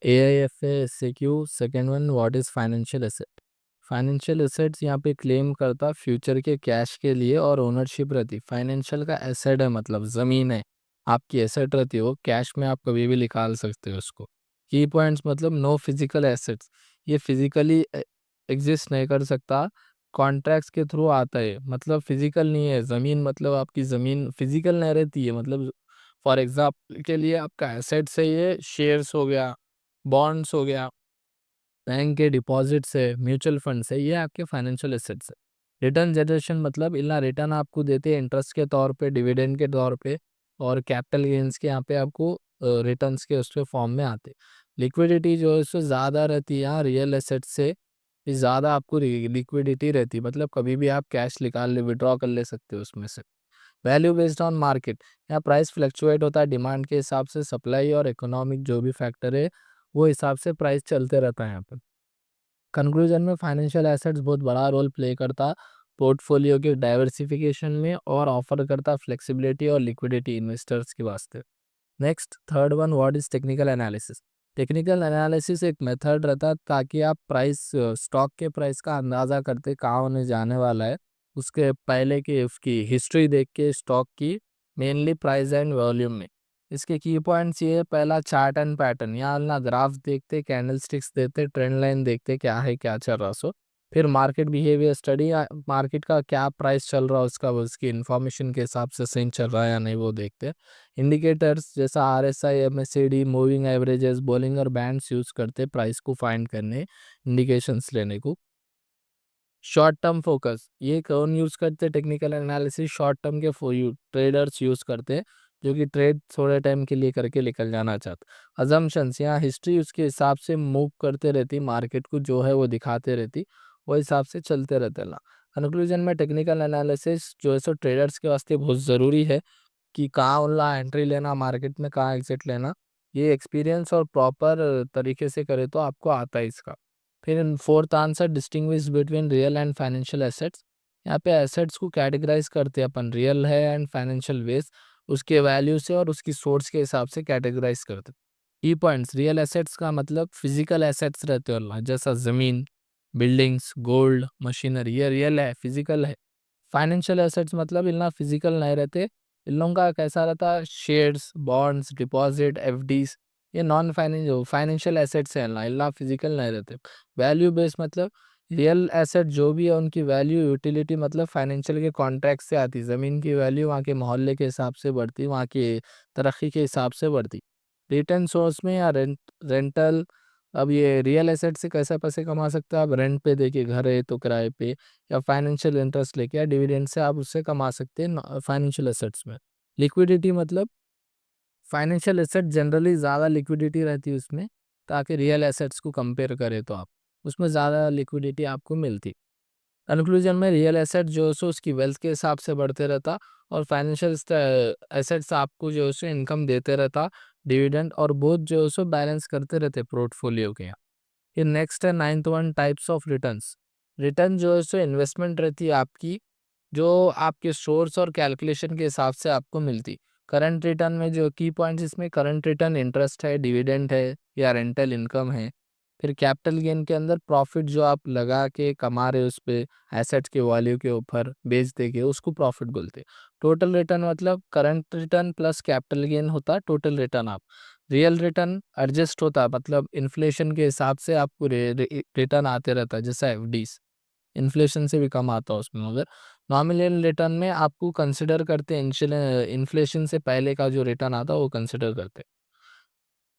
AIFA SAQ। Second one, what is financial asset. Financial assets यहाँ पे claim करता future के कैश के लिए और ओनरशिप रहती। फाइनेंशियल का एसेट है मतलब ज़मीन है, आपकी एसेट रहती है, वो कैश में आप कभी भी निकाल सकते हो उसको। की पॉइंट्स मतलब नो फिजिकल एसेट्स, ये फिजिकली एग्जिस्ट नहीं कर सकता, कॉन्ट्रैक्ट्स के थ्रू आता है, मतलब फिजिकल नहीं है। ज़मीन मतलब आपकी ज़मीन फिजिकल नहीं रहती है, मतलब फॉर एग्जाम्पल के लिए आपका एसेट्स है, ये शेयर्स हो गया, बॉन्ड्स हो गया, बैंक के डिपॉजिट से, म्यूचुअल फंड से, ये आपके फाइनेंशियल एसेट्स है। रिटर्न जनरेशन मतलब इतना रिटर्न आपको देते हैं इंटरेस्ट के तौर पे, डिविडेंड के तौर पे, और कैपिटल गेन्स के यहाँ पे आपको रिटर्न्स के उसके फॉर्म में आते। लिक्विडिटी जो है उससे ज़्यादा रहती है यहाँ रियल एसेट से, ज़्यादा आपको लिक्विडिटी रहती है, मतलब कभी भी आप कैश निकाल ले, विड्रॉ कर ले सकते हो उसमें से। वैल्यू बेस्ड ऑन मार्केट, यहाँ प्राइस फ्लक्चुएट होता है डिमांड के हिसाब से, सप्लाई और इकोनॉमिक जो भी फैक्टर है वो हिसाब से प्राइस चलते रहता है यहाँ पर। कंक्लूजन में फाइनेंशियल एसेट्स बहुत बड़ा रोल प्ले करता पोर्टफोलियो के डाइवर्सिफिकेशन में, और ऑफर करता फ्लेक्सिबिलिटी और लिक्विडिटी इन्वेस्टर्स के वास्ते। Next third one, what is technical analysis. Technical analysis एक मेथड रहता है ताकि आप प्राइस, स्टॉक के प्राइस का अंदाज़ा करते कहाँ होने जाने वाला है, उसके पहले की उसकी हिस्ट्री देख के स्टॉक की, मेनली प्राइस एंड वॉल्यूम में। इसके की पॉइंट्स ये है, पहला चार्ट एंड पैटर्न, यहाँ ना ग्राफ देखते, कैंडल स्टिक्स देखते, ट्रेंड लाइन देखते क्या है क्या चल रहा सो। फिर मार्केट बिहेवियर स्टडी, मार्केट का क्या प्राइस चल रहा है उसका, उसकी इन्फॉर्मेशन के हिसाब से सही चल रहा है या नहीं वो देखते। इंडिकेटर्स जैसा RSI, MACD, moving averages, Bollinger bands use करते प्राइस को फाइंड करने, इंडिकेशंस लेने को। शॉर्ट टर्म फोकस, ये कौन यूज करते टेक्निकल एनालिसिस, शॉर्ट टर्म के ट्रेडर्स यूज करते हैं, जो कि ट्रेड थोड़े टाइम के लिए करके निकल जाना चाहते। अजम्पशंस, यहाँ हिस्ट्री उसके हिसाब से मूव करते रहती, मार्केट को जो है वो दिखाते रहती, वो हिसाब से चलते रहते ना। कंक्लूजन में टेक्निकल एनालिसिस जो है सो ट्रेडर्स के वास्ते बहुत ज़रूरी है, कि कहाँ उनका एंट्री लेना, मार्केट में कहाँ एग्जिट लेना, ये एक्सपीरियंस और प्रॉपर तरीके से करे तो आपको आता है इसका। फिर fourth answer, distinguish between real and financial assets. यहाँ पे एसेट्स को कैटेगराइज करते हैं अपन, रियल है एंड फाइनेंशियल वेज, उसके वैल्यू से और उसकी सोर्स के हिसाब से कैटेगराइज करते। की पॉइंट्स, रियल एसेट्स का मतलब फिजिकल एसेट्स रहते हैं, जैसा ज़मीन, बिल्डिंग्स, गोल्ड, मशीनरी, ये रियल है, फिजिकल है। फाइनेंशियल एसेट्स मतलब इतना फिजिकल नहीं रहते, इन लोगों का कैसा रहता है, शेयर्स, बॉन्ड्स, डिपॉजिट, FDs, ये नॉन फाइनेंशियल एसेट्स हैं, इतना फिजिकल नहीं रहते। वैल्यू बेस्ड मतलब रियल एसेट जो भी है उनकी वैल्यू, यूटिलिटी मतलब फाइनेंशियल के कॉन्ट्रैक्ट से आती। ज़मीन की वैल्यू वहाँ के मोहल्ले के हिसाब से बढ़ती, वहाँ की तरक्की के हिसाब से बढ़ती। रिटर्न सोर्स में या रेंटल, अब ये रियल एसेट से कैसे पैसे कमा सकते हैं आप, रेंट पे देखिए, घर है तो किराए पे, या फाइनेंशियल इंटरेस्ट लेके या डिविडेंड से आप उससे कमा सकते हैं फाइनेंशियल एसेट्स में। लिक्विडिटी मतलब फाइनेंशियल एसेट जनरली ज़्यादा लिक्विडिटी रहती है उसमें, ताकि रियल एसेट्स को कंपेयर करें तो आप उसमें ज़्यादा लिक्विडिटी आपको मिलती। कंक्लूजन में रियल एसेट जो है सो उसकी वेल्थ के हिसाब से बढ़ते रहता, और फाइनेंशियल एसेट्स आपको जो है सो इनकम देते रहता, डिविडेंड, और बोथ जो है सो बैलेंस करते रहते पोर्टफोलियो के। ये नेक्स्ट है ninth one, types of returns. Return जो है सो इन्वेस्टमेंट रहती है आपकी, जो आपके सोर्स और कैलकुलेशन के हिसाब से आपको मिलती। करंट रिटर्न में जो की पॉइंट्स, इसमें करंट रिटर्न इंटरेस्ट है, डिविडेंड है या रेंटल इनकम है। फिर कैपिटल गेन के अंदर प्रॉफिट जो आप लगा के कमा रहे हो उस पे, एसेट्स के वैल्यू के ऊपर बेच देके, उसको प्रॉफिट बोलते हैं। टोटल रिटर्न मतलब current return plus capital gain होता है टोटल रिटर्न। आप रियल रिटर्न एडजस्ट होता है, मतलब इन्फ्लेशन के हिसाब से आपको रिटर्न आते रहता है, जैसा FDs इन्फ्लेशन से भी कम आता है उसमें, मगर नॉमिनल रिटर्न में आपको कंसिडर करते हैं, इन्फ्लेशन से पहले का जो रिटर्न आता है वो कंसिडर करते हैं।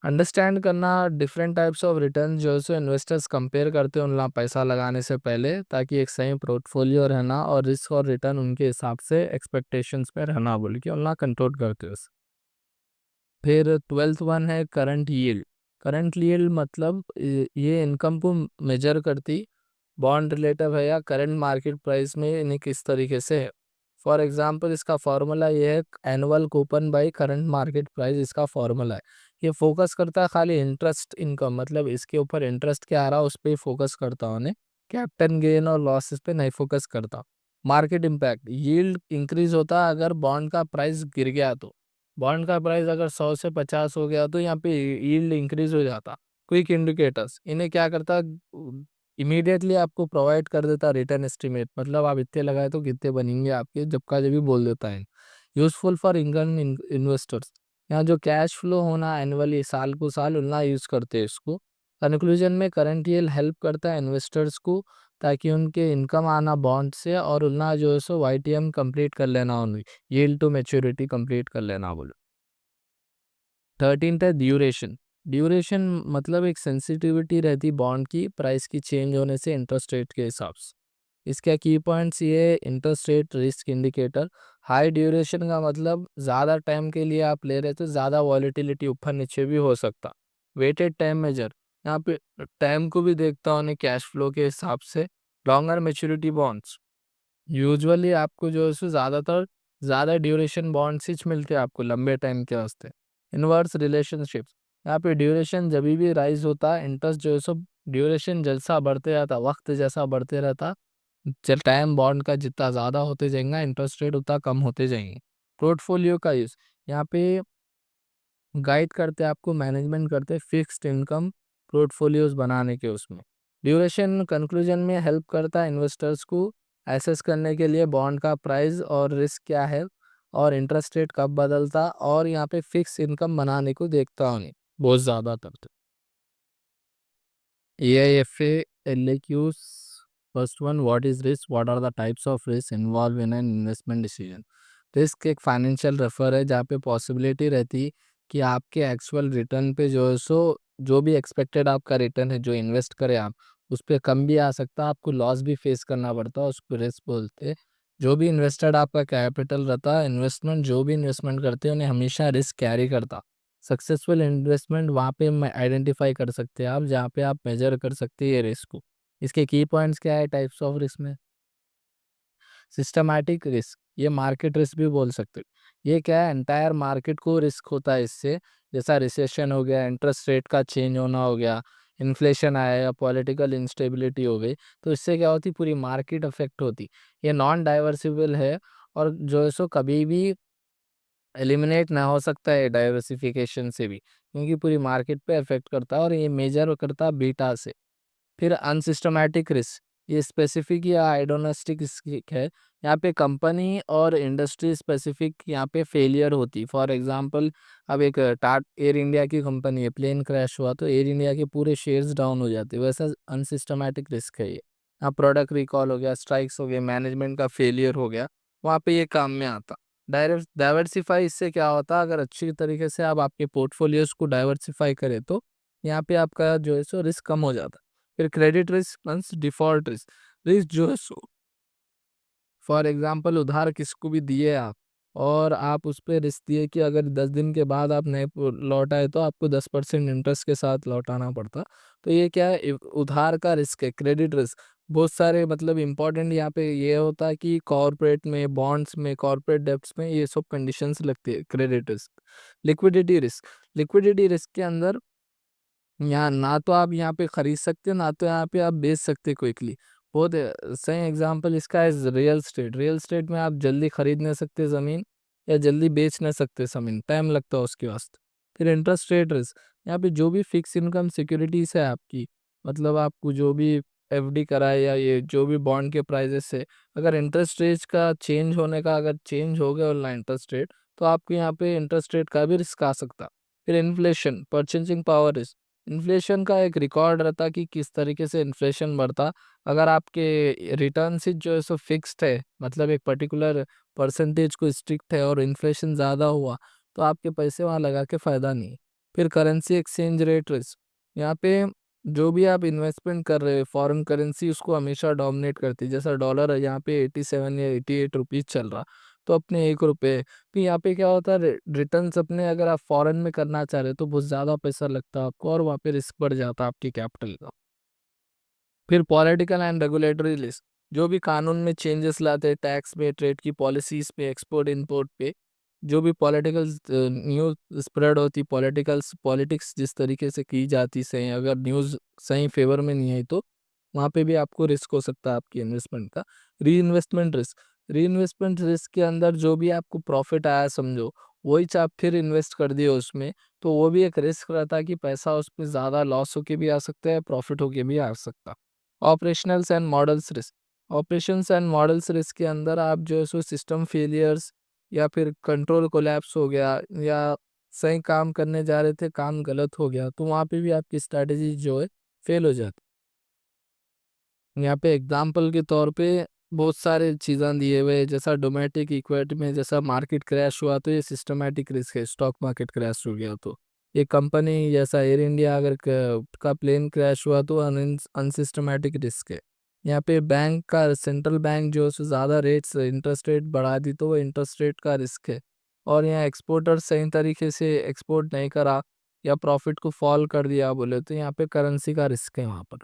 अंडरस्टैंड करना डिफरेंट टाइप्स ऑफ रिटर्न जो है सो इन्वेस्टर्स कंपेयर करते हैं उनका पैसा लगाने से पहले, ताकि एक सही पोर्टफोलियो रहना और रिस्क और रिटर्न उनके हिसाब से एक्सपेक्टेशंस पे रहना, बोल के उनका कंट्रोल करते हैं। फिर ट्वेल्थ वन है करंट यील्ड। करंट यील्ड मतलब ये इनकम को मेजर करती, बॉन्ड रिलेटिव है या करंट मार्केट प्राइस में इन्हें किस तरीके से है। फॉर एग्जांपल इसका फॉर्मूला ये है, annual coupon by current market price, इसका फॉर्मूला है। ये फोकस करता है खाली इंटरेस्ट इनकम, मतलब इसके ऊपर इंटरेस्ट क्या आ रहा है उस पर ही फोकस करता हूँ, उन्हें कैपिटल गेन और लॉसेस पे नहीं फोकस करता। मार्केट इम्पैक्ट, यील्ड इंक्रीज होता है अगर बॉन्ड का प्राइस गिर गया तो, बॉन्ड का प्राइस अगर 100 से 50 हो गया तो यहाँ पे यील्ड इंक्रीज हो जाता। क्विक इंडिकेटर्स, इन्हें क्या करता, इमीडिएटली आपको प्रोवाइड कर देता रिटर्न एस्टिमेट, मतलब आप इतने लगाए तो कितने बनेंगे आपके, जब का जब भी बोल देता है। यूजफुल फॉर इनकम इन्वेस्टर्स, यहाँ जो कैश फ्लो होना एनुअली साल को साल उतना यूज करते हैं इसको। कंक्लूजन में करंट यील्ड हेल्प करता है इन्वेस्टर्स को, ताकि उनके इनकम आना बॉन्ड से और उतना जो है सो वाईटीएम कंप्लीट कर लेना, उन्हें यील्ड टू मैच्योरिटी कंप्लीट कर लेना बोलो। 13th है ड्यूरेशन। ड्यूरेशन मतलब एक सेंसिटिविटी रहती बॉन्ड की प्राइस की चेंज होने से इंटरेस्ट रेट के हिसाब से। इसका की पॉइंट्स ये, interest rate risk indicator, high duration का मतलब ज़्यादा टाइम के लिए आप ले रहे तो ज़्यादा वॉलेटिलिटी ऊपर नीचे भी हो सकता। वेटेड टाइम मेजर, यहाँ पे टाइम को भी देखता हूँ कैश फ्लो के हिसाब से। लॉन्गर मेच्योरिटी बॉन्ड्स, यूजुअली आपको जो है सो ज़्यादातर ज़्यादा ड्यूरेशन बॉन्ड्स ही मिलते हैं आपको लंबे टाइम के वास्ते। इनवर्स रिलेशनशिप्स, यहाँ पे ड्यूरेशन जब भी राइज होता है, इंटरेस्ट जो है सो ड्यूरेशन जैसा बढ़ते जाता, वक्त जैसा बढ़ते रहता, चल टाइम बॉन्ड का जितना ज़्यादा होते जाएगा इंटरेस्ट रेट उतना कम होते जाएंगे। पोर्टफोलियो का यूज़, यहाँ पे गाइड करते हैं आपको, मैनेजमेंट करते हैं फिक्स्ड इनकम पोर्टफोलियोज बनाने के उसमें। ड्यूरेशन कंक्लूजन में हेल्प करता है इन्वेस्टर्स को एसेस करने के लिए बॉन्ड का प्राइस और रिस्क क्या है और इंटरेस्ट रेट कब बदलता, और यहाँ पे फिक्स इनकम बनाने को देखता हूँ बहुत ज़्यादा तक। AIFA LAQs, first one, what is risk, what are the types of risks involved in an investment decision। Risk एक फाइनेंशियल रेफर है जहाँ पे पॉसिबिलिटी रहती है कि आपके एक्चुअल रिटर्न पे जो है सो जो भी एक्सपेक्टेड आपका रिटर्न है जो इन्वेस्ट करें आप उस पर कम भी आ सकता है, आपको लॉस भी फेस करना पड़ता है, उसको रिस्क बोलते हैं। जो भी इन्वेस्टेड आपका कैपिटल रहता है, इन्वेस्टमेंट जो भी इन्वेस्टमेंट करते हैं उन्हें हमेशा रिस्क कैरी करता। सक्सेसफुल इन्वेस्टमेंट वहाँ पे आइडेंटिफाई कर सकते हैं आप जहाँ पे आप मेजर कर सकते हैं ये रिस्क को। इसके की पॉइंट्स क्या है टाइप्स ऑफ रिस्क में? सिस्टमैटिक रिस्क, ये मार्केट रिस्क भी बोल सकते हो। ये क्या है, एंटायर मार्केट को रिस्क होता है इससे, जैसा रिसेशन हो गया, इंटरेस्ट रेट का चेंज होना हो गया, इन्फ्लेशन आया या पॉलिटिकल इंस्टेबिलिटी हो गई, तो इससे क्या होती, पूरी मार्केट अफेक्ट होती। ये नॉन डाइवर्सिबल है और जो है सो कभी भी एलिमिनेट ना हो सकता है डाइवर्सिफिकेशन से भी, क्योंकि पूरी मार्केट पे इफेक्ट करता है और ये मेजर करता है बीटा से। फिर अनसिस्टमैटिक रिस्क, ये स्पेसिफिक या आइडोनेस्टिक रिस्क है, यहाँ पे कंपनी और इंडस्ट्री स्पेसिफिक यहाँ पे फेलियर होती। फॉर एग्जांपल, अब एक टाट एयर इंडिया की कंपनी है, प्लेन क्रैश हुआ तो एयर इंडिया के पूरे शेयर्स डाउन हो जाते, वैसा अनसिस्टमैटिक रिस्क है ये। यहाँ प्रोडक्ट रिकॉल हो गया, स्ट्राइक्स हो गए, मैनेजमेंट का फेलियर हो गया, वहाँ पे ये काम में आता। डाइवर्सिफाई, इससे क्या होता, अगर अच्छी तरीके से आप आपके पोर्टफोलियोज को डाइवर्सिफाई करें तो यहाँ पे आपका जो है सो रिस्क कम हो जाता। फिर credit risk plus default risk, risk जो है सो फॉर एग्जांपल उधार किसको भी दिए आप और आप उस पर रिस्क दिए कि अगर 10 दिन के बाद आप नहीं लौटाए तो आपको 10% इंटरेस्ट के साथ लौटाना पड़ता। तो ये क्या है, उधार का रिस्क है, क्रेडिट रिस्क। बहुत सारे मतलब इम्पोर्टेंट यहाँ पे ये होता है कि कॉर्पोरेट में, बॉन्ड्स में, कॉर्पोरेट डेब्ट्स में ये सब कंडीशंस लगती है credit risk. Liquidity risk, liquidity risk के अंदर यहाँ ना तो आप यहाँ पे खरीद सकते हो ना तो यहाँ पे आप बेच सकते क्विकली। बहुत सही एग्जांपल इसका है रियल स्टेट। रियल स्टेट में आप जल्दी खरीद नहीं सकते ज़मीन या जल्दी बेच नहीं सकते ज़मीन, टाइम लगता है उसके वास्ते। फिर इंटरेस्ट रेट रिस्क, यहाँ पे जो भी फिक्स इनकम सिक्योरिटीज है आपकी, मतलब आपको जो भी एफडी कराए या ये जो भी बॉन्ड के प्राइजेस से, अगर इंटरेस्ट रेट का चेंज होने का अगर चेंज हो गया ऑनलाइन इंटरेस्ट रेट, तो आपको यहाँ पे इंटरेस्ट रेट का भी रिस्क आ सकता। फिर inflation, purchasing power risk, inflation का एक रिकॉर्ड रहता कि किस तरीके से इन्फ्लेशन बढ़ता। अगर आपके रिटर्न से जो है सो फिक्स्ड है, मतलब एक पर्टिकुलर परसेंटेज को स्ट्रिक्ट है और इन्फ्लेशन ज़्यादा हुआ तो आपके पैसे वहाँ लगा के फ़ायदा नहीं। फिर करेंसी एक्सचेंज रेट रिस्क, यहाँ पे जो भी आप इन्वेस्टमेंट कर रहे हो फॉरेन करेंसी उसको हमेशा डोमिनेट करती है। जैसा डॉलर है यहाँ पे 87 या 88 रुपीज़ चल रहा, तो अपने 1 रुपये, तो यहाँ पे क्या होता है, रिटर्न्स अपने अगर आप फॉरेन में करना चाह रहे हो तो बहुत ज़्यादा पैसा लगता है आपको और वहाँ पे रिस्क बढ़ जाता है आपकी कैपिटल का। फिर पॉलिटिकल एंड रेगुलेटरी रिस्क, जो भी कानून में चेंजेस लाते हैं, टैक्स में, ट्रेड की पॉलिसीज पे, एक्सपोर्ट इंपोर्ट पे, जो भी पॉलिटिकल न्यूज़ स्प्रेड होती, पॉलिटिक्स जिस तरीके से की जाती सही, अगर न्यूज़ सही फेवर में नहीं आई तो वहाँ पे भी आपको रिस्क हो सकता है आपकी इन्वेस्टमेंट का। री इन्वेस्टमेंट रिस्क, री इन्वेस्टमेंट रिस्क के अंदर जो भी आपको प्रॉफिट आया समझो वही आप फिर इन्वेस्ट कर दिए उसमें, तो वो भी एक रिस्क रहता है कि पैसा उसमें ज़्यादा लॉस होके भी आ सकता है, प्रॉफिट होके भी आ सकता। Operationals and models risk, operations and models risk के अंदर आप जो है सो सिस्टम फेलियर्स या फिर कंट्रोल कोलैप्स हो गया, या सही काम करने जा रहे थे, काम गलत हो गया, तो वहाँ पे भी आपकी स्ट्रैटेजी जो है फेल हो जाती। यहाँ पे एग्जाम्पल के तौर पे बहुत सारे चीज़ें दिए हुए हैं, जैसा डोमेस्टिक इक्विटी में जैसा मार्केट क्रैश हुआ तो ये सिस्टमैटिक रिस्क है, स्टॉक मार्केट क्रैश हो गया तो ये कंपनी जैसा एयर इंडिया अगर का प्लेन क्रैश हुआ तो अनसिस्टमैटिक रिस्क है। यहाँ पे बैंक का सेंट्रल बैंक जो है सो ज़्यादा रेट्स इंटरेस्ट रेट बढ़ा दी तो वो इंटरेस्ट रेट का रिस्क है। और यहाँ एक्सपोर्टर सही तरीके से एक्सपोर्ट नहीं करा या प्रॉफिट को फॉल कर दिया बोले तो यहाँ पे करेंसी का रिस्क है वहाँ पर।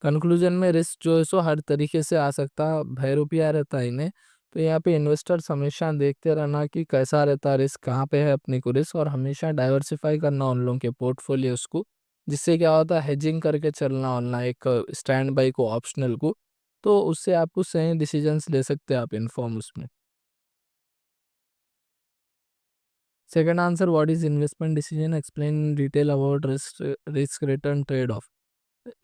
कंक्लूजन में रिस्क जो है सो हर तरीके से आ सकता, भय रुपया रहता है इन्हें। तो यहाँ पे इन्वेस्टर्स हमेशा देखते रहना कि कैसा रहता है रिस्क, कहाँ पे है अपने को रिस्क, और हमेशा डाइवर्सिफाई करना उन लोगों के पोर्टफोलियोज को, जिससे क्या होता है हेजिंग करके चलना होना एक स्टैंड बाई को ऑप्शनल को, तो उससे आपको सही डिसीजंस ले सकते हैं आप इन्फॉर्म उसमें। Second answer, what is investment decision, explain in detail about risk risk return trade of.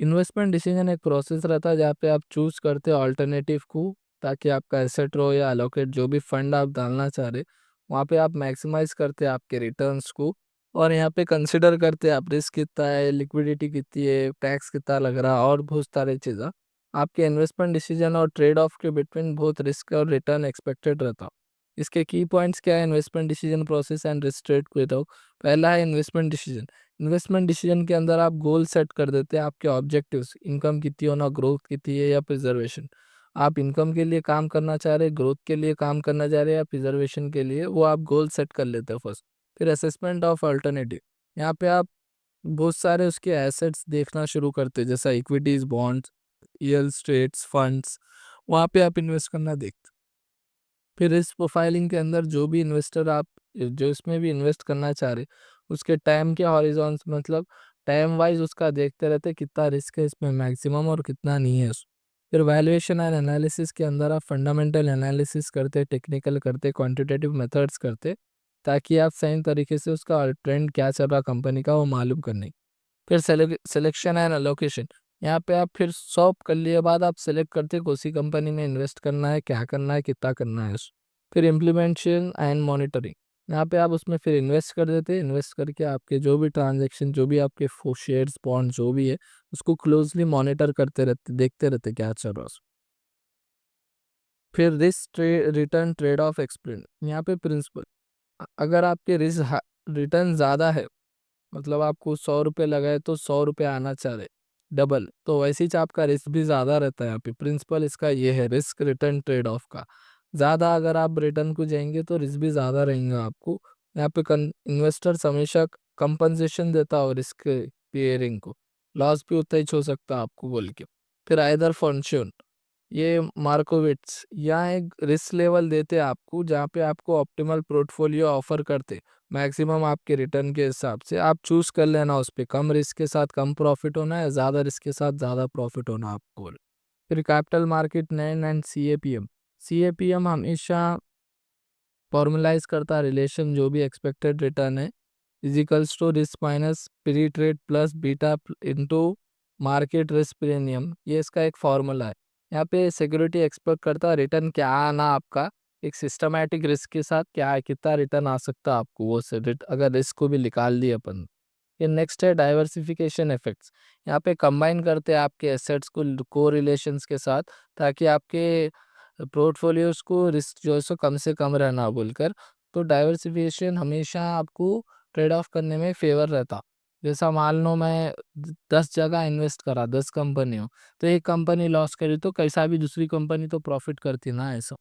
Investment decision एक प्रोसेस रहता है जहाँ पे आप चूज करते हो अल्टरनेटिव को, ताकि आपका एसेट रो या अलोकेट जो भी फंड आप डालना चाह रहे, वहाँ पे आप मैक्सिमाइज करते हैं आपके रिटर्न्स को। और यहाँ पे कंसिडर करते हैं आप रिस्क कितना है, लिक्विडिटी कितनी है, टैक्स कितना लग रहा है, और बहुत सारी चीज़ें आपके इन्वेस्टमेंट डिसीजन और ट्रेड ऑफ के बिटवीन बहुत रिस्क और रिटर्न एक्सपेक्टेड रहता। इसके की पॉइंट्स क्या है investment decision process and risk trade को बताओ। पहला है इन्वेस्टमेंट डिसीजन। इन्वेस्टमेंट डिसीजन के अंदर आप गोल सेट कर देते हैं, आपके ऑब्जेक्टिव्स, इनकम कितनी होना, ग्रोथ कितनी है या प्रिजर्वेशन। आप इनकम के लिए काम करना चाह रहे, ग्रोथ के लिए काम करना चाह रहे या प्रिजर्वेशन के लिए, वो आप गोल सेट कर लेते हैं फर्स्ट। फिर असेसमेंट ऑफ अल्टरनेटिव, यहाँ पे आप बहुत सारे उसके एसेट्स देखना शुरू करते हैं, जैसा equities, bonds, real states, funds, वहाँ पे आप इन्वेस्ट करना देखते। फिर रिस्क प्रोफाइलिंग के अंदर जो भी इन्वेस्टर आप जो इसमें भी इन्वेस्ट करना चाह रहे, उसके टाइम के हॉरिजॉन्स मतलब टाइम वाइज उसका देखते रहते कितना रिस्क है इसमें मैक्सिमम और कितना नहीं है फिर वैल्यूएशन एंड एनालिसिस के अंदर आप फंडामेंटल एनालिसिस करते, टेक्निकल करते, क्वांटिटेटिव मेथड्स करते, ताकि आप सही तरीके से उसका ट्रेंड क्या चल रहा कंपनी का वो मालूम करने। फिर सिलेक्शन एंड अलोकेशन, यहाँ पे आप फिर सॉप कर लिए बाद आप सेलेक्ट करते कौन सी कंपनी में इन्वेस्ट करना है, क्या करना है, कितना करना है फिर इम्प्लीमेंटेशन एंड मॉनिटरिंग, यहाँ पे आप उसमें फिर इन्वेस्ट कर देते, इन्वेस्ट करके आपके जो भी ट्रांजेक्शन, जो भी आपके शेयर्स, बॉन्ड जो भी है, उसको क्लोजली मॉनिटर करते रहते, देखते रहते क्या चल रहा है। फिर risk return trade of explain, यहाँ पे प्रिंसिपल, अगर आपके रिस्क रिटर्न ज़्यादा है, मतलब आपको 100 रुपये लगाए तो 100 रुपये आना चाह रहे डबल, तो वैसे ही आपका रिस्क भी ज़्यादा रहता है। यहाँ पे प्रिंसिपल इसका ये है रिस्क रिटर्न ट्रेड ऑफ का, ज़्यादा अगर आप रिटर्न को जाएंगे तो रिस्क भी ज़्यादा रहेंगे आपको। यहाँ पे इन्वेस्टर्स हमेशा कंपनसेशन देता हो रिस्क बियरिंग को, लॉस भी उतना ही हो सकता है आपको बोल के। फिर आइदर फॉर्च्यून, ये मार्कोविट्स यहाँ एक रिस्क लेवल देते हैं आपको, जहाँ पे आपको ऑप्टिमल पोर्टफोलियो ऑफर करते मैक्सिमम आपके रिटर्न के हिसाब से, आप चूज कर लेना उस पर, कम रिस्क के साथ कम प्रॉफिट होना है, ज़्यादा रिस्क के साथ ज़्यादा प्रॉफिट होना आपको। फिर capital market line and CAPM, CAPM हमेशा फॉर्मलाइज करता रिलेशन जो भी एक्सपेक्टेड रिटर्न है equals to risk minus pre trade plus beta into market risk premium, ये इसका एक फॉर्मूला है। यहाँ पे सिक्योरिटी एक्सपेक्ट करता है रिटर्न क्या आना आपका, एक सिस्टमैटिक रिस्क के साथ क्या है, कितना रिटर्न आ सकता है आपको, वो से अगर रिस्क को भी निकाल दिए अपन। ये नेक्स्ट है डाइवर्सिफिकेशन इफेक्ट्स, यहाँ पे कंबाइन करते हैं आपके एसेट्स को को रिलेशंस के साथ, ताकि आपके पोर्टफोलियोज को रिस्क जो है सो कम से कम रहना बोलकर। तो डाइवर्सिफिकेशन हमेशा आपको ट्रेड ऑफ करने में फेवर रहता। जैसा मान लो मैं 10 जगह इन्वेस्ट करा, 10 कंपनियों, तो एक कंपनी लॉस करी तो कैसा भी दूसरी कंपनी तो प्रॉफिट करती ना, ऐसा।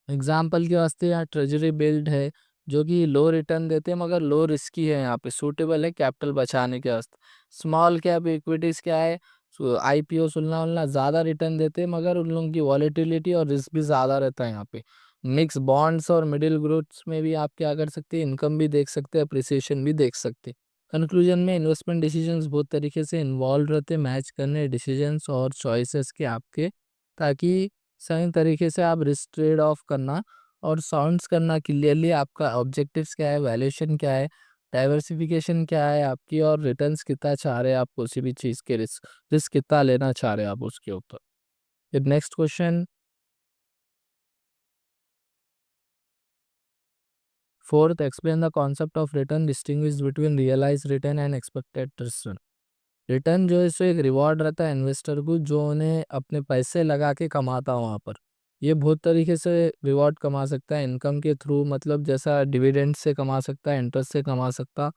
एग्जाम्पल के वास्ते यहाँ ट्रेजरी बिल्ड है, जो कि लो रिटर्न देते हैं मगर लो रिस्की है, यहाँ पे सूटेबल है कैपिटल बचाने के वास्ते। स्मॉल कैप इक्विटीज क्या है, IPO सुनना उलना ज़्यादा रिटर्न देते हैं मगर उन लोगों की वॉलेटिलिटी और रिस्क भी ज़्यादा रहता है यहाँ पे। मिक्स बॉन्ड्स और मिडिल ग्रोथ्स में भी आप क्या कर सकते हैं, इनकम भी देख सकते हैं, अप्रिसिएशन भी देख सकते हैं। कंक्लूजन में इन्वेस्टमेंट डिसीजंस बहुत तरीके से इन्वॉल्व रहते हैं मैच करने डिसीजंस और चॉइसेस के आपके, ताकि सही तरीके से आप रिस्क ट्रेड ऑफ करना और साउंड्स करना क्लियरली, आपका ऑब्जेक्टिव्स क्या है, वैल्यूएशन क्या है, डाइवर्सिफिकेशन क्या है आपकी, और रिटर्न्स कितना चाह रहे हैं आप किसी भी चीज़ के, रिस्क रिस्क कितना लेना चाह रहे हैं आप उसके ऊपर। फिर next question, fourth, explain the concept of return, distinguish between realise return and expected return. Return जो है सो एक रिवॉर्ड रहता है इन्वेस्टर को, जो उन्हें अपने पैसे लगा के कमाता है वहाँ पर। ये बहुत तरीके से रिवॉर्ड कमा सकता है, इनकम के थ्रू, मतलब जैसा डिविडेंड से कमा सकता है, इंटरेस्ट से कमा सकता,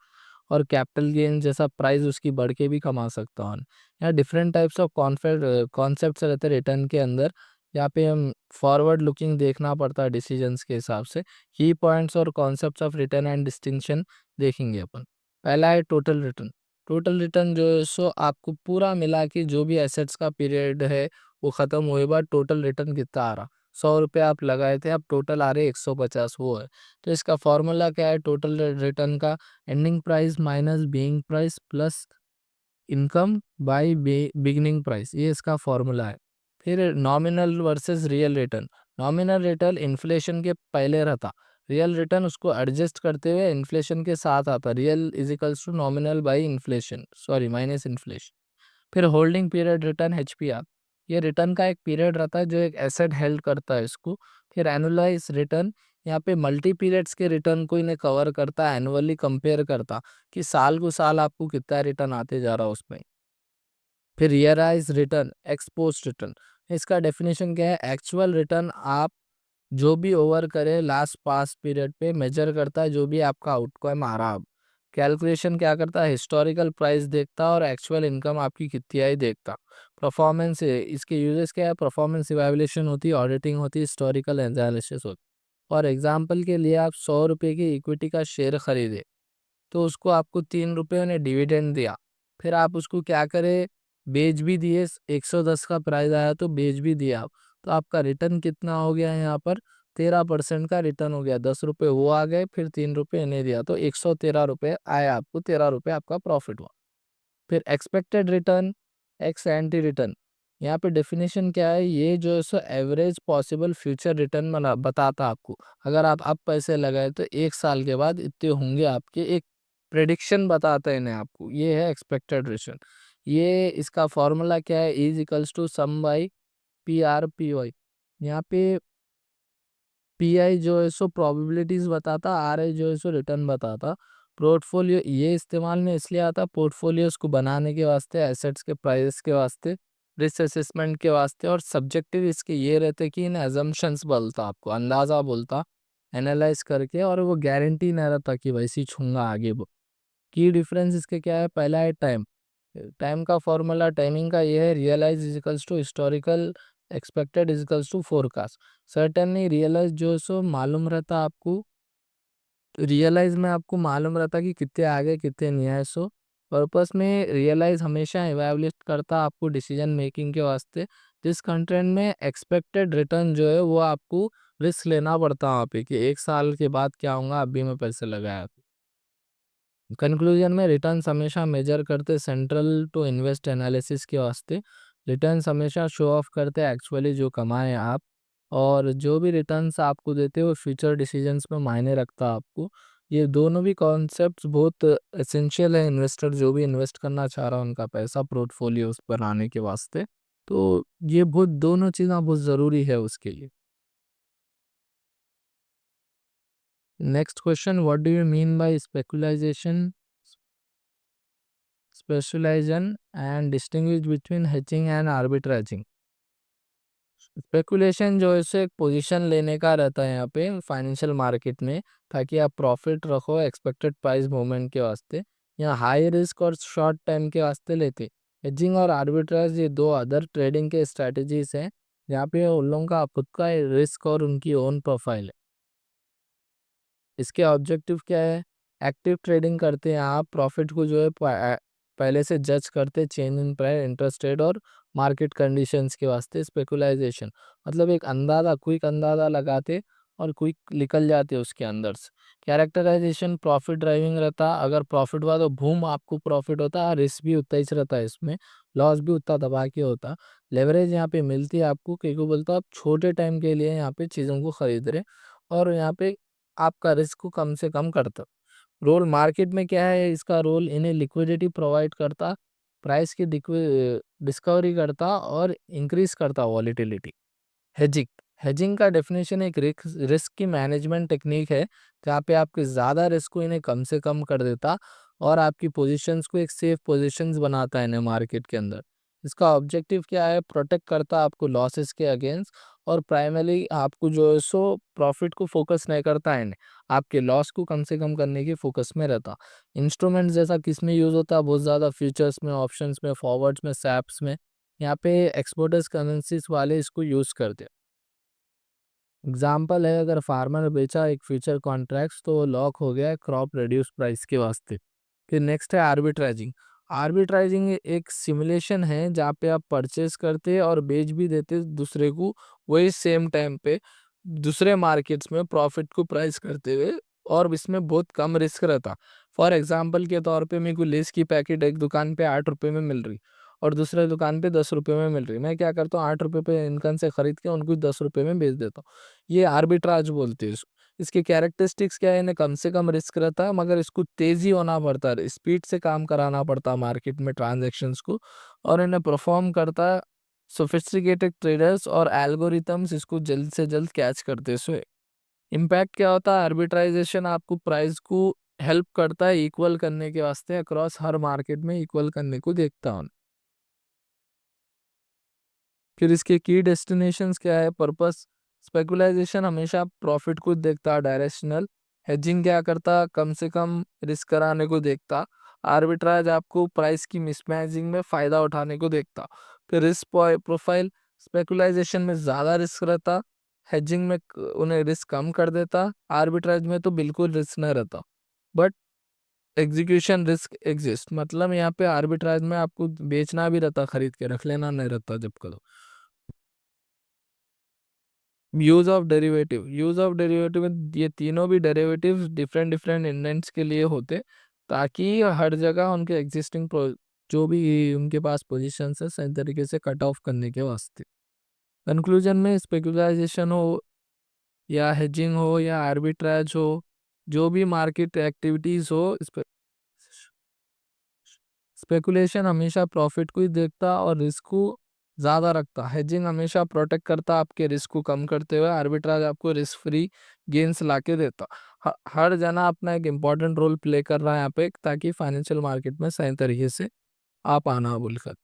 और कैपिटल गेन जैसा प्राइस उसकी बढ़ के भी कमा सकता हूँ। यहाँ डिफरेंट टाइप्स ऑफ कॉन्सेप्ट्स रहते हैं रिटर्न के अंदर। यहाँ पे हम फॉरवर्ड लुकिंग देखना पड़ता है डिसीजंस के हिसाब से। की पॉइंट्स और concepts of return and distinction देखेंगे अपन। पहला है टोटल रिटर्न। टोटल रिटर्न जो है सो आपको पूरा मिला के जो भी एसेट्स का पीरियड है वो ख़त्म हुए बाद टोटल रिटर्न कितना आ रहा। 100 रुपये आप लगाए थे, अब टोटल आ रहे 150, वो है। तो इसका फॉर्मूला क्या है टोटल रिटर्न का? Ending price minus being price plus income by beginning price, ये इसका फॉर्मूला है। फिर nominal versus real return. Nominal return inflation के पहले रहता, रियल रिटर्न उसको एडजस्ट करते हुए इन्फ्लेशन के साथ आता। Real is equals to nominal by inflation, sorry minus inflation. फिर होल्डिंग पीरियड रिटर्न एचपीआर, ये रिटर्न का एक पीरियड रहता है जो एक एसेट हेल्ड करता है इसको। फिर एनुअलाइज रिटर्न, यहाँ पे मल्टी पीरियड्स के रिटर्न को इन्हें कवर करता है, एनुअली कंपेयर करता कि साल को साल आपको कितना रिटर्न आते जा रहा है उसमें। फिर रियलाइज रिटर्न, एक्सपोस्ट रिटर्न, इसका डेफिनेशन क्या है? एक्चुअल रिटर्न आप जो भी ओवर करे लास्ट पास पीरियड पे मेजर करता है, जो भी आपका आउटकम आ रहा। कैलकुलेशन क्या करता है? हिस्टोरिकल प्राइस देखता और एक्चुअल इनकम आपकी कितनी आई देखता। परफॉर्मेंस, इसके यूजेस क्या है? परफॉर्मेंस इवैल्यूएशन होती है, ऑडिटिंग होती है, हिस्टोरिकल एनालिसिस होती है। और एग्जांपल के लिए आप 100 रुपये की इक्विटी का शेयर खरीदे, तो उसको आपको 3 रुपये ने डिविडेंड दिया। फिर आप उसको क्या करे, बेच भी दिए, 110 का प्राइस आया तो बेच भी दिया आप। तो आपका रिटर्न कितना हो गया यहाँ पर? 13% का रिटर्न हो गया। 10 रुपये वो आ गए, फिर 3 रुपये इन्हें दिया, तो 113 रुपये आए आपको, 13 रुपये आपका प्रॉफिट हुआ। फिर expected return, x anti return, यहाँ पे डेफिनेशन क्या है? ये जो है so average possible future return बताता आपको। अगर आप अब पैसे लगाए तो 1 साल के बाद इतने होंगे आपके, एक प्रेडिक्शन बताता है इन्हें आपको। ये है एक्सपेक्टेड रिटर्न। ये इसका फॉर्मूला क्या है? Is equals to sum by P R P Y. यहाँ पे पी आई जो है सो प्रोबेबिलिटीज बताता, आर आई जो है सो रिटर्न बताता। पोर्टफोलियो ये इस्तेमाल में इसलिए आता पोर्टफोलियोज को बनाने के वास्ते, एसेट्स के प्राइस के वास्ते, रिस्क असेसमेंट के वास्ते। और सब्जेक्टिव इसके ये रहते कि इन एजम्पशंस बोलता, आपको अंदाज़ा बोलता एनालाइज करके, और वो गारंटी नहीं रहता कि वैसी छूंगा आगे वो। की डिफरेंस इसके क्या है? पहला है टाइम। टाइम का फॉर्मूला टाइमिंग का ये है, realise equals to historical, expected equals to forecast. Certainly realise जो है सो मालूम रहता आपको, रियलाइज में आपको मालूम रहता कि कितने आगे कितने नहीं आए। सो पर्पस में रियलाइज हमेशा इवैल्यूएट करता आपको डिसीजन मेकिंग के वास्ते। जिस कंटेंट में एक्सपेक्टेड रिटर्न जो है वो आपको रिस्क लेना पड़ता है वहाँ पे, कि 1 साल के बाद क्या होगा, अभी मैं पैसे लगाया। कंक्लूजन में रिटर्न्स हमेशा मेजर करते सेंट्रल टू इन्वेस्ट एनालिसिस के वास्ते। रिटर्न्स हमेशा शो ऑफ करते एक्चुअली जो कमाए आप, और जो भी रिटर्न्स आपको देते वो फ्यूचर डिसीजंस में मायने रखता आपको। ये दोनों भी कॉन्सेप्ट्स बहुत एसेंशियल है इन्वेस्टर जो भी इन्वेस्ट करना चाह रहा है उनका पैसा पोर्टफोलियोज पर आने के वास्ते। तो ये बहुत दोनों चीज़ें बहुत ज़रूरी है उसके लिए। Next question, what do you mean by speculization, specialization and distinguish between hedging and arbitraging। Speculation जो है सो एक पोजीशन लेने का रहता है यहाँ पे फाइनेंशियल मार्केट में, ताकि आप प्रॉफिट रखो एक्सपेक्टेड प्राइस मूवमेंट के वास्ते। यहाँ हाई रिस्क और शॉर्ट टाइम के वास्ते लेते। हेजिंग और आर्बिट्राज ये दो अदर ट्रेडिंग के स्ट्रेटजीज हैं, जहाँ पे उन लोगों का खुद का रिस्क और उनकी ओन प्रोफाइल है। इसके ऑब्जेक्टिव क्या है? एक्टिव ट्रेडिंग करते हैं आप, प्रॉफिट को जो है पहले से जज करते, change in price, interest rate और मार्केट कंडीशंस के वास्ते। स्पेकुलाइजेशन मतलब एक अंदाज़ा, क्विक अंदाज़ा लगाते और क्विक निकल जाते उसके अंदर से। कैरेक्टराइजेशन प्रॉफिट ड्राइविंग रहता, अगर प्रॉफिट हुआ तो बूम आपको प्रॉफिट होता, रिस्क भी उतना ही रहता है इसमें, लॉस भी उतना दबा के होता। लेवरेज यहाँ पे मिलती है आपको, क्योंकि बोलता आप छोटे टाइम के लिए यहाँ पे चीज़ों को खरीद रहे, और यहाँ पे आपका रिस्क को कम से कम करता। रोल मार्केट में क्या है, इसका रोल इन्हें लिक्विडिटी प्रोवाइड करता, प्राइस की डिस्कवरी करता और इंक्रीज करता वॉलीटिलिटी। हेजिंग हेजिंग का डेफिनेशन एक रिस्क की मैनेजमेंट टेक्निक है, जहाँ पे आपके ज़्यादा रिस्क को इन्हें कम से कम कर देता और आपकी पोजीशंस को एक सेफ पोजीशंस बनाता है इन्हें मार्केट के अंदर। इसका ऑब्जेक्टिव क्या है, प्रोटेक्ट करता आपको लॉसेस के अगेंस्ट, और प्राइमरी आपको जो है सो प्रॉफिट को फोकस नहीं करता है इन्हें, आपके लॉस को कम से कम करने की फोकस में रहता। इंस्ट्रूमेंट जैसा किस में यूज़ होता है, बहुत ज़्यादा फ्यूचर्स में, ऑप्शंस में, फॉरवर्ड्स में, सैप्स में। यहाँ पे एक्सपोर्टर्स करेंसीज वाले इसको यूज़ करते हैं। एग्जाम्पल है, अगर फार्मर ने बेचा एक फ्यूचर कॉन्ट्रैक्ट्स तो वो लॉक हो गया है क्रॉप रिड्यूस प्राइस के वास्ते। फिर नेक्स्ट है आर्बिट्राइजिंग। आर्बिट्राइजिंग एक सिमुलेशन है जहाँ पे आप परचेस करते और बेच भी देते दूसरे को, वही सेम टाइम पे दूसरे मार्केट्स में प्रॉफिट को प्राइस करते हुए, और इसमें बहुत कम रिस्क रहता। फॉर एग्जांपल के तौर पे मेरे को लेस की पैकेट एक दुकान पे 8 रुपये में मिल रही और दूसरे दुकान पे 10 रुपये में मिल रही, मैं क्या करता हूँ 8 रुपये पे इनकन से खरीद के उनको 10 रुपये में बेच देता हूँ। ये आर्बिट्राज बोलते हैं इसको। इसके कैरेक्टरिस्टिक्स क्या है, इन्हें कम से कम रिस्क रहता है, मगर इसको तेजी होना पड़ता है, स्पीड से काम कराना पड़ता है मार्केट में ट्रांजैक्शंस को, और इन्हें परफॉर्म करता है सोफिस्टिकेटेड ट्रेडर्स और एल्गोरिथम्स इसको जल्द से जल्द कैच करते सो। इम्पैक्ट क्या होता है, आर्बिट्राइजेशन आपको प्राइस को हेल्प करता है इक्वल करने के वास्ते, अक्रॉस हर मार्केट में इक्वल करने को देखता हूँ। फिर इसके की डेस्टिनेशंस क्या है, पर्पस। स्पेकुलाइजेशन हमेशा प्रॉफिट को देखता, डायरेक्शनल। हेजिंग क्या करता, कम से कम रिस्क कराने को देखता। आर्बिट्राज आपको प्राइस की मिसमैचिंग में फायदा उठाने को देखता। फिर रिस्क प्रोफाइल, स्पेकुलाइजेशन में ज़्यादा रिस्क रहता, हेजिंग में उन्हें रिस्क कम कर देता, आर्बिट्राज में तो बिल्कुल रिस्क नहीं रहता, बट एग्जीक्यूशन रिस्क एग्जिस्ट। मतलब यहाँ पे आर्बिट्राज में आपको बेचना भी रहता, खरीद के रख लेना नहीं रहता जब करो। यूज ऑफ डेरिवेटिव में ये तीनों भी डेरिवेटिव्स डिफरेंट डिफरेंट इंडेंट्स के लिए होते, ताकि हर जगह उनके एग्जिस्टिंग जो भी उनके पास पोजीशंस है सही तरीके से कट ऑफ करने के वास्ते। कंक्लूजन में स्पेकुलाइजेशन हो या हेजिंग हो या आर्बिट्राज हो, जो भी मार्केट एक्टिविटीज हो, स्पेकुलेशन हमेशा प्रॉफिट को ही देखता और रिस्क को ज़्यादा रखता। हेजिंग हमेशा प्रोटेक्ट करता आपके रिस्क को कम करते हुए, आर्बिट्राज आपको रिस्क फ्री गेन्स लाके देता। हर जना अपना एक इम्पॉर्टेंट रोल प्ले कर रहा है यहाँ पे, ताकि फाइनेंशियल मार्केट में सही तरीके से आप आना बोलकर।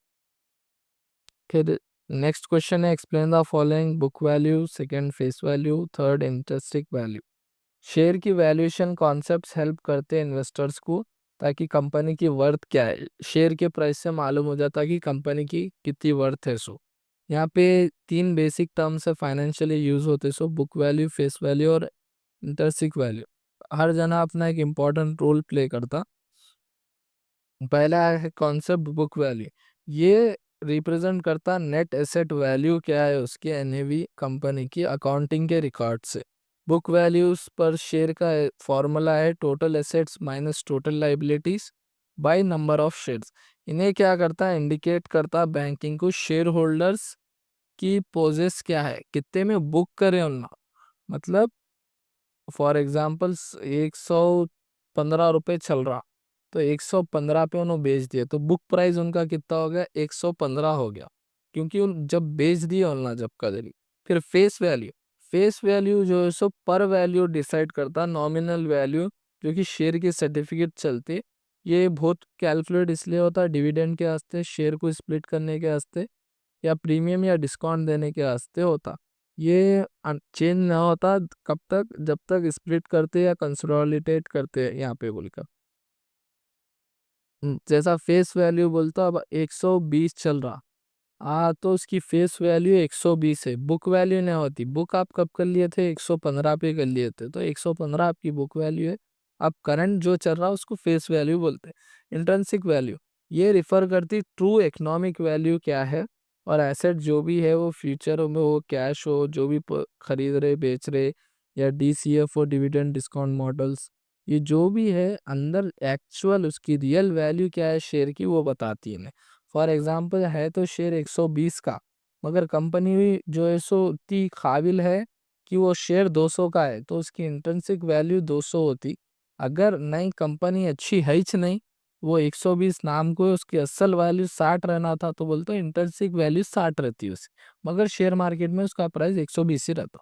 फिर नेक्स्ट क्वेश्चन है, explain the following. Book value, second face value, third intrinsic value. Share की वैल्यूएशन कॉन्सेप्ट्स हेल्प करते हैं इन्वेस्टर्स को, ताकि कंपनी की वर्थ क्या है, शेयर के प्राइस से मालूम हो जाता है कि कंपनी की कितनी वर्थ है। सो यहाँ पे तीन बेसिक टर्म्स है फाइनेंशियली यूज होते, so book value, face value और इंटरेस्टिक वैल्यू। हर जना अपना एक इम्पॉर्टेंट रोल प्ले करता। पहला है कॉन्सेप्ट बुक वैल्यू। ये रिप्रेजेंट करता नेट एसेट वैल्यू क्या है उसके, एनएवी कंपनी की अकाउंटिंग के रिकॉर्ड से। बुक वैल्यूज पर शेयर का फॉर्मूला है total assets minus total liabilities by number of shares. इन्हें क्या करता है, इंडिकेट करता बैंकिंग को शेयर होल्डर्स की पोजेस क्या है, कितने में बुक करे उनका। मतलब फॉर एग्जाम्पल 115 रुपये चल रहा, तो 115 पे उन्होंने बेच दिया, तो बुक प्राइस उनका कितना हो गया, 115 हो गया, क्योंकि उन जब बेच दिया उन्होंने जब कदरी। फिर फेस वैल्यू जो है सो पर वैल्यू डिसाइड करता, नॉमिनल वैल्यू जो कि शेयर के सर्टिफिकेट चलते। ये बहुत कैलकुलेट इसलिए होता है डिविडेंड के वास्ते, शेयर को स्प्लिट करने के वास्ते, या प्रीमियम या डिस्काउंट देने के वास्ते होता। ये चेंज ना होता कब तक, जब तक स्प्लिट करते या कंसोलिडेट करते हैं यहाँ पे बोलकर। जैसा फेस वैल्यू बोलता, अब 120 चल रहा, तो उसकी फेस वैल्यू 120 है, बुक वैल्यू नहीं होती। बुक आप कब कर लिए थे, 115 पे कर लिए थे, तो 115 आपकी बुक वैल्यू है। अब करंट जो चल रहा है उसको फेस वैल्यू बोलते हैं। इंट्रिंसिक वैल्यू ये रिफर करती ट्रू इकोनॉमिक वैल्यू क्या है, और एसेट जो भी है वो फ्यूचर में हो, कैश हो, जो भी खरीद रहे बेच रहे, या डीसीएफ हो, डिविडेंड डिस्काउंट मॉडल्स, ये जो भी है अंदर एक्चुअल उसकी रियल वैल्यू क्या है शेयर की, वो बताती है। फॉर एग्जाम्पल है तो शेयर 120 का, मगर कंपनी जो है सो इतनी काबिल है कि वो शेयर 200 का है तो उसकी इंट्रिंसिक वैल्यू 200 होती। अगर नई कंपनी अच्छी है ही नहीं, वो 120 नाम को है, उसकी असल वैल्यू 60 रहना था, तो बोलते हैं इंट्रिंसिक वैल्यू 60 रहती है उसकी, मगर शेयर मार्केट में उसका प्राइस 120 ही रहता।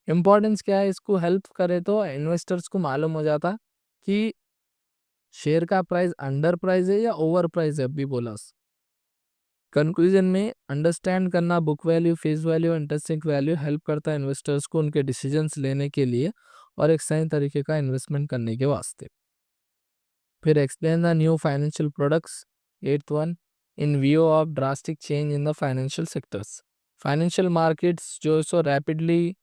इंपॉर्टेंस क्या है, इसको हेल्प करे तो इन्वेस्टर्स को मालूम हो जाता कि शेयर का प्राइस अंडर प्राइस है या ओवर प्राइस है, अभी बोला। कंक्लूजन में अंडरस्टैंड करना book value, face value, interesting value help करता है इन्वेस्टर्स को उनके डिसीजंस लेने के लिए और एक सही तरीके का इन्वेस्टमेंट करने के वास्ते। फिर explain the new financial products. Eighth one, in view of drastic change in the financial sectors. Financial markets जो सो रैपिडली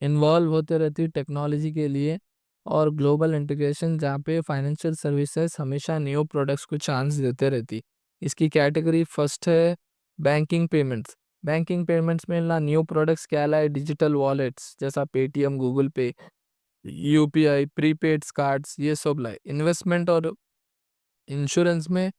इन्वॉल्व होते रहती है टेक्नोलॉजी के लिए, और ग्लोबल इंटीग्रेशन जहाँ पे फाइनेंशियल सर्विसेज हमेशा न्यू प्रोडक्ट्स को चांस देते रहती। इसकी कैटेगरी फर्स्ट है बैंकिंग पेमेंट्स। बैंकिंग पेमेंट्स में ना न्यू प्रोडक्ट्स क्या लाए, डिजिटल वॉलेट्स जैसा पेटीएम, गूगल पे, यूपीआई, प्रीपेड कार्ड्स, ये सब लाए। इन्वेस्टमेंट और इंश्योरेंस में,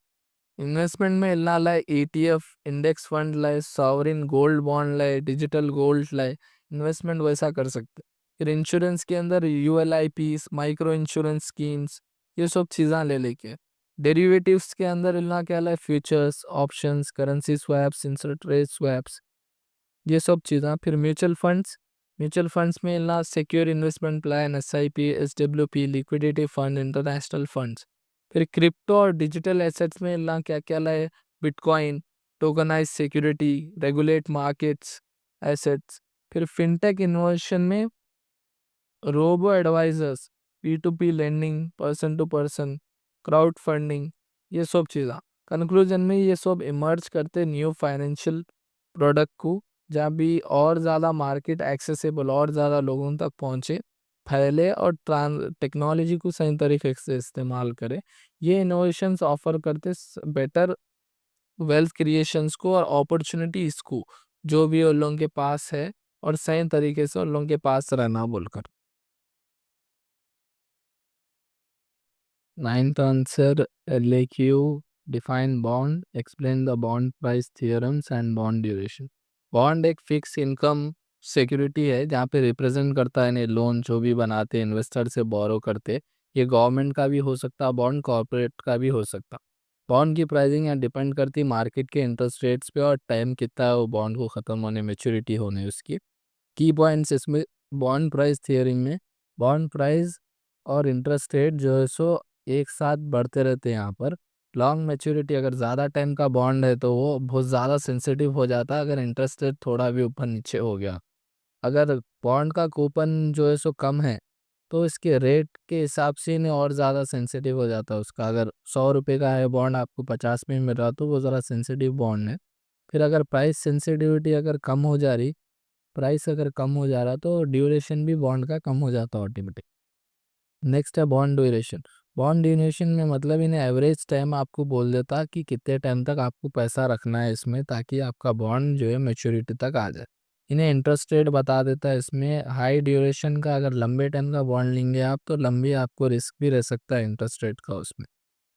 इन्वेस्टमेंट में इल्ला लाए ईटीएफ, इंडेक्स फंड लाए, सॉवरिन गोल्ड बॉन्ड लाए, डिजिटल गोल्ड लाए। इन्वेस्टमेंट वैसा कर सकते। फिर इंश्योरेंस के अंदर यूएलआईपीस, माइक्रो इंश्योरेंस स्कीम्स, ये सब चीज़ां ले लेके। डेरिवेटिव्स के अंदर इल्ला क्या लाए, futures, options, currency swaps, interest rate swaps, ये सब चीज़ें। फिर म्यूचुअल फंड्स, म्यूचुअल फंड्स में इल्ला secure investment plan, SIP, SWP, liquidity fund, international funds. फिर क्रिप्टो और डिजिटल एसेट्स में इल्ला क्या क्या लाए, bitcoin, tokenise security, regulate markets, assets. फिर फिनटेक इन्वेशन में robo advisors, P to P lending, person to person, crowd funding, ये सब चीज़ें। कंक्लूजन में ये सब इमर्ज करते न्यू फाइनेंशियल प्रोडक्ट को, जहाँ भी और ज़्यादा मार्केट एक्सेसिबल, और ज़्यादा लोगों तक पहुँचे, फैले और टेक्नोलॉजी को सही तरीके से इस्तेमाल करे। ये इनोवेशंस ऑफर करते बेटर वेल्थ क्रिएशंस को और अपॉर्चुनिटीज़ को, जो भी उन लोगों के पास है, और सही तरीके से उन लोगों के पास रहना बोलकर। Ninth answer, LAQ, define bond, explain the bond price theorems and bond duration. Bond एक फिक्स इनकम सिक्योरिटी है जहाँ पे रिप्रेजेंट करता है लोन जो भी बनाते हैं इन्वेस्टर से बोरो करते। ये गवर्नमेंट का भी हो सकता, बॉन्ड कॉर्पोरेट का भी हो सकता। बॉन्ड की प्राइसिंग यहाँ डिपेंड करती मार्केट के इंटरेस्ट रेट्स पे और टाइम कितना है वो बॉन्ड को ख़त्म होने, मेच्योरिटी होने उसकी। की पॉइंट्स इसमें, बॉन्ड प्राइस थियरी में बॉन्ड प्राइस और इंटरेस्ट रेट जो है सो एक साथ बढ़ते रहते हैं यहाँ पर। लॉन्ग मैच्योरिटी, अगर ज़्यादा टाइम का बॉन्ड है तो वो बहुत ज़्यादा सेंसिटिव हो जाता है अगर इंटरेस्ट रेट थोड़ा भी ऊपर नीचे हो गया। अगर बॉन्ड का कूपन जो है सो कम है तो इसके रेट के हिसाब से इन्हें और ज़्यादा सेंसिटिव हो जाता है उसका। अगर 100 रुपये का है बॉन्ड, आपको 50 में मिल रहा तो वो ज़रा सेंसिटिव बॉन्ड है। फिर अगर प्राइस सेंसिटिविटी अगर कम हो जा रही, प्राइस अगर कम हो जा रहा तो ड्यूरेशन भी बॉन्ड का कम हो जाता ऑटोमेटिक। नेक्स्ट है बॉन्ड ड्यूरेशन। बॉन्ड ड्यूरेशन में मतलब इन्हें एवरेज टाइम आपको बोल देता कि कितने टाइम तक आपको पैसा रखना है इसमें, ताकि आपका बॉन्ड जो है मैच्योरिटी तक आ जाए। इन्हें इंटरेस्ट रेट बता देता है इसमें। हाई ड्यूरेशन का अगर लंबे टाइम का बॉन्ड लेंगे आप तो लंबी आपको रिस्क भी रह सकता है इंटरेस्ट रेट का उसमें।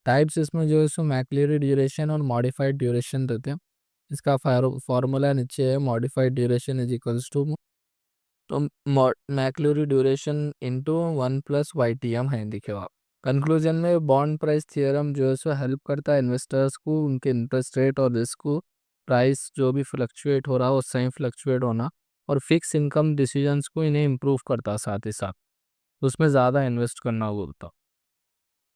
टाइप्स इसमें जो है सो मैक्लियरी ड्यूरेशन और मॉडिफाइड ड्यूरेशन रहते हैं। इसका फार्मूला नीचे है, modified duration is equals to, तो मैक्लूरी ड्यूरेशन इंटू 1+YTM है, दिखे आप। कंक्लूजन में बॉन्ड प्राइस थियरम जो है सो हेल्प करता है इन्वेस्टर्स को उनके इंटरेस्ट रेट और रिस्क को, प्राइस जो भी फ्लक्चुएट हो रहा हो सही फ्लक्चुएट होना, और फिक्स इनकम डिसीजंस को इन्हें इम्प्रूव करता है साथ ही साथ, उसमें ज़्यादा इन्वेस्ट करना बोलता।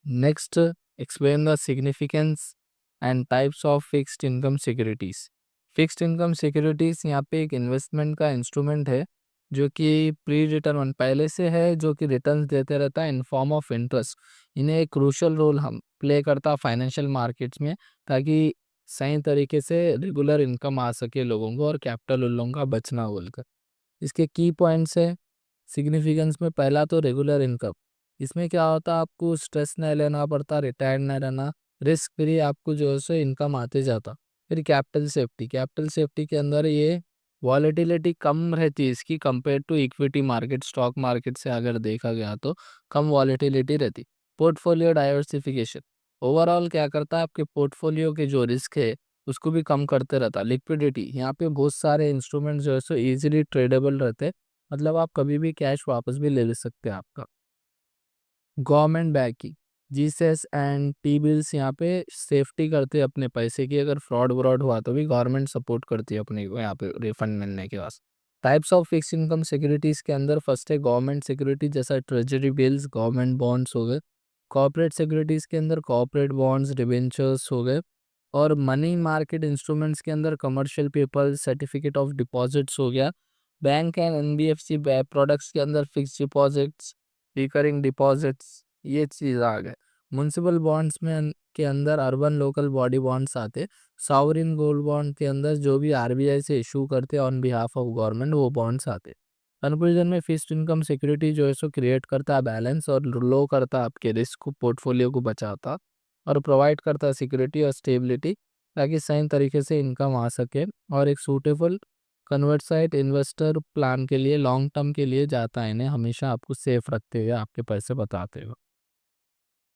Next, explain the significance and types of fixed income securities. Fixed income securities यहाँ पे एक इन्वेस्टमेंट का इंस्ट्रूमेंट है जो कि प्री डिटरमाइन पहले से है, जो कि रिटर्न्स देते रहता है इन फॉर्म ऑफ इंटरेस्ट। इन्हें एक क्रूशल रोल हम प्ले करता फाइनेंशियल मार्केट्स में, ताकि सही तरीके से रेगुलर इनकम आ सके लोगों को और कैपिटल उन लोगों का बचना बोलकर। इसके की पॉइंट्स है सिग्निफिकेंस में, पहला तो रेगुलर इनकम। इसमें क्या होता है, आपको स्ट्रेस नहीं लेना पड़ता, रिटायर्ड नहीं रहना, रिस्क फ्री आपको जो है सो इनकम आते जाता। फिर कैपिटल सेफ्टी, कैपिटल सेफ्टी के अंदर ये वॉलेटिलिटी कम रहती है इसकी compare to equity market, stock market से अगर देखा गया तो कम वॉलेटिलिटी रहती। पोर्टफोलियो डाइवर्सिफिकेशन, ओवरऑल क्या करता है आपके पोर्टफोलियो के जो रिस्क है उसको भी कम करते रहता। लिक्विडिटी, यहाँ पे बहुत सारे इंस्ट्रूमेंट जो है सो इजीली ट्रेडेबल रहते, मतलब आप कभी भी कैश वापस भी ले सकते हैं आपका। गवर्नमेंट बैंकिंग, जीसेस एंड टी बिल्स यहाँ पे सेफ्टी करते हैं अपने पैसे की, अगर फ्रॉड व्रॉड हुआ तो भी गवर्नमेंट सपोर्ट करती है अपने को यहाँ पे रिफंड मिलने के वास्ते। Types of fix income securities के अंदर फर्स्ट है गवर्नमेंट सिक्योरिटी, जैसा ट्रेजरी बिल्स, गवर्नमेंट बॉन्ड्स हो गए। कॉर्पोरेट सिक्योरिटीज के अंदर कॉर्पोरेट बॉन्ड्स, डिबेंचर्स हो गए। और मनी मार्केट इंस्ट्रूमेंट्स के अंदर commercial paper, certificate of deposits हो गया। बैंक एंड एनबीएफसी प्रोडक्ट्स के अंदर फिक्स डिपॉजिट्स, रिकरिंग डिपॉजिट्स, ये चीज़ आ गए। म्युनिसिपल बॉन्ड्स में के अंदर अर्बन लोकल बॉडी बॉन्ड्स आते। सॉवरिन गोल्ड बॉन्ड के अंदर जो भी आरबीआई से इशू करते हैं ऑन बिहाफ ऑफ गवर्नमेंट, वो बॉन्ड्स आते। कंक्लूजन में फिक्स्ड इनकम सिक्योरिटी जो है सो क्रिएट करता है बैलेंस और लो करता है आपके रिस्क को, पोर्टफोलियो को बचाता और प्रोवाइड करता है सिक्योरिटी और स्टेबिलिटी, ताकि सही तरीके से इनकम आ सके और एक suitable convert site investor plan के लिए लॉन्ग टर्म के लिए जाता है, इन्हें हमेशा आपको सेफ रखते हुए आपके पैसे बताते हुए।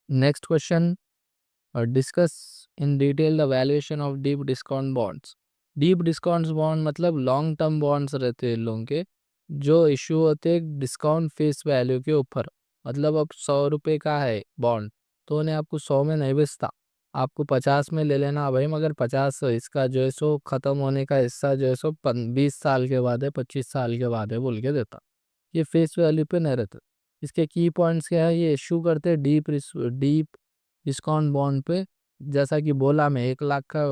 Next question, discuss in detail the valuation of deep discount bonds. Deep discounts bond मतलब लॉन्ग टर्म बॉन्ड्स रहते हैं लोगों के, जो इशू होते हैं डिस्काउंट फेस वैल्यू के ऊपर। मतलब अब 100 रुपये का है बॉन्ड, तो उन्हें आपको 100 में नहीं बेचता, आपको 50 में ले लेना भाई, मगर 50 इसका जो है सो ख़त्म होने का हिस्सा जो है सो 20 साल के बाद है, 25 साल के बाद है बोल के देता। ये फेस वैल्यू पे नहीं रहता। इसके की पॉइंट्स क्या है, ये इशू करते हैं डीप डीप डिस्काउंट बॉन्ड पे। जैसा कि बोला मैं, 1 लाख का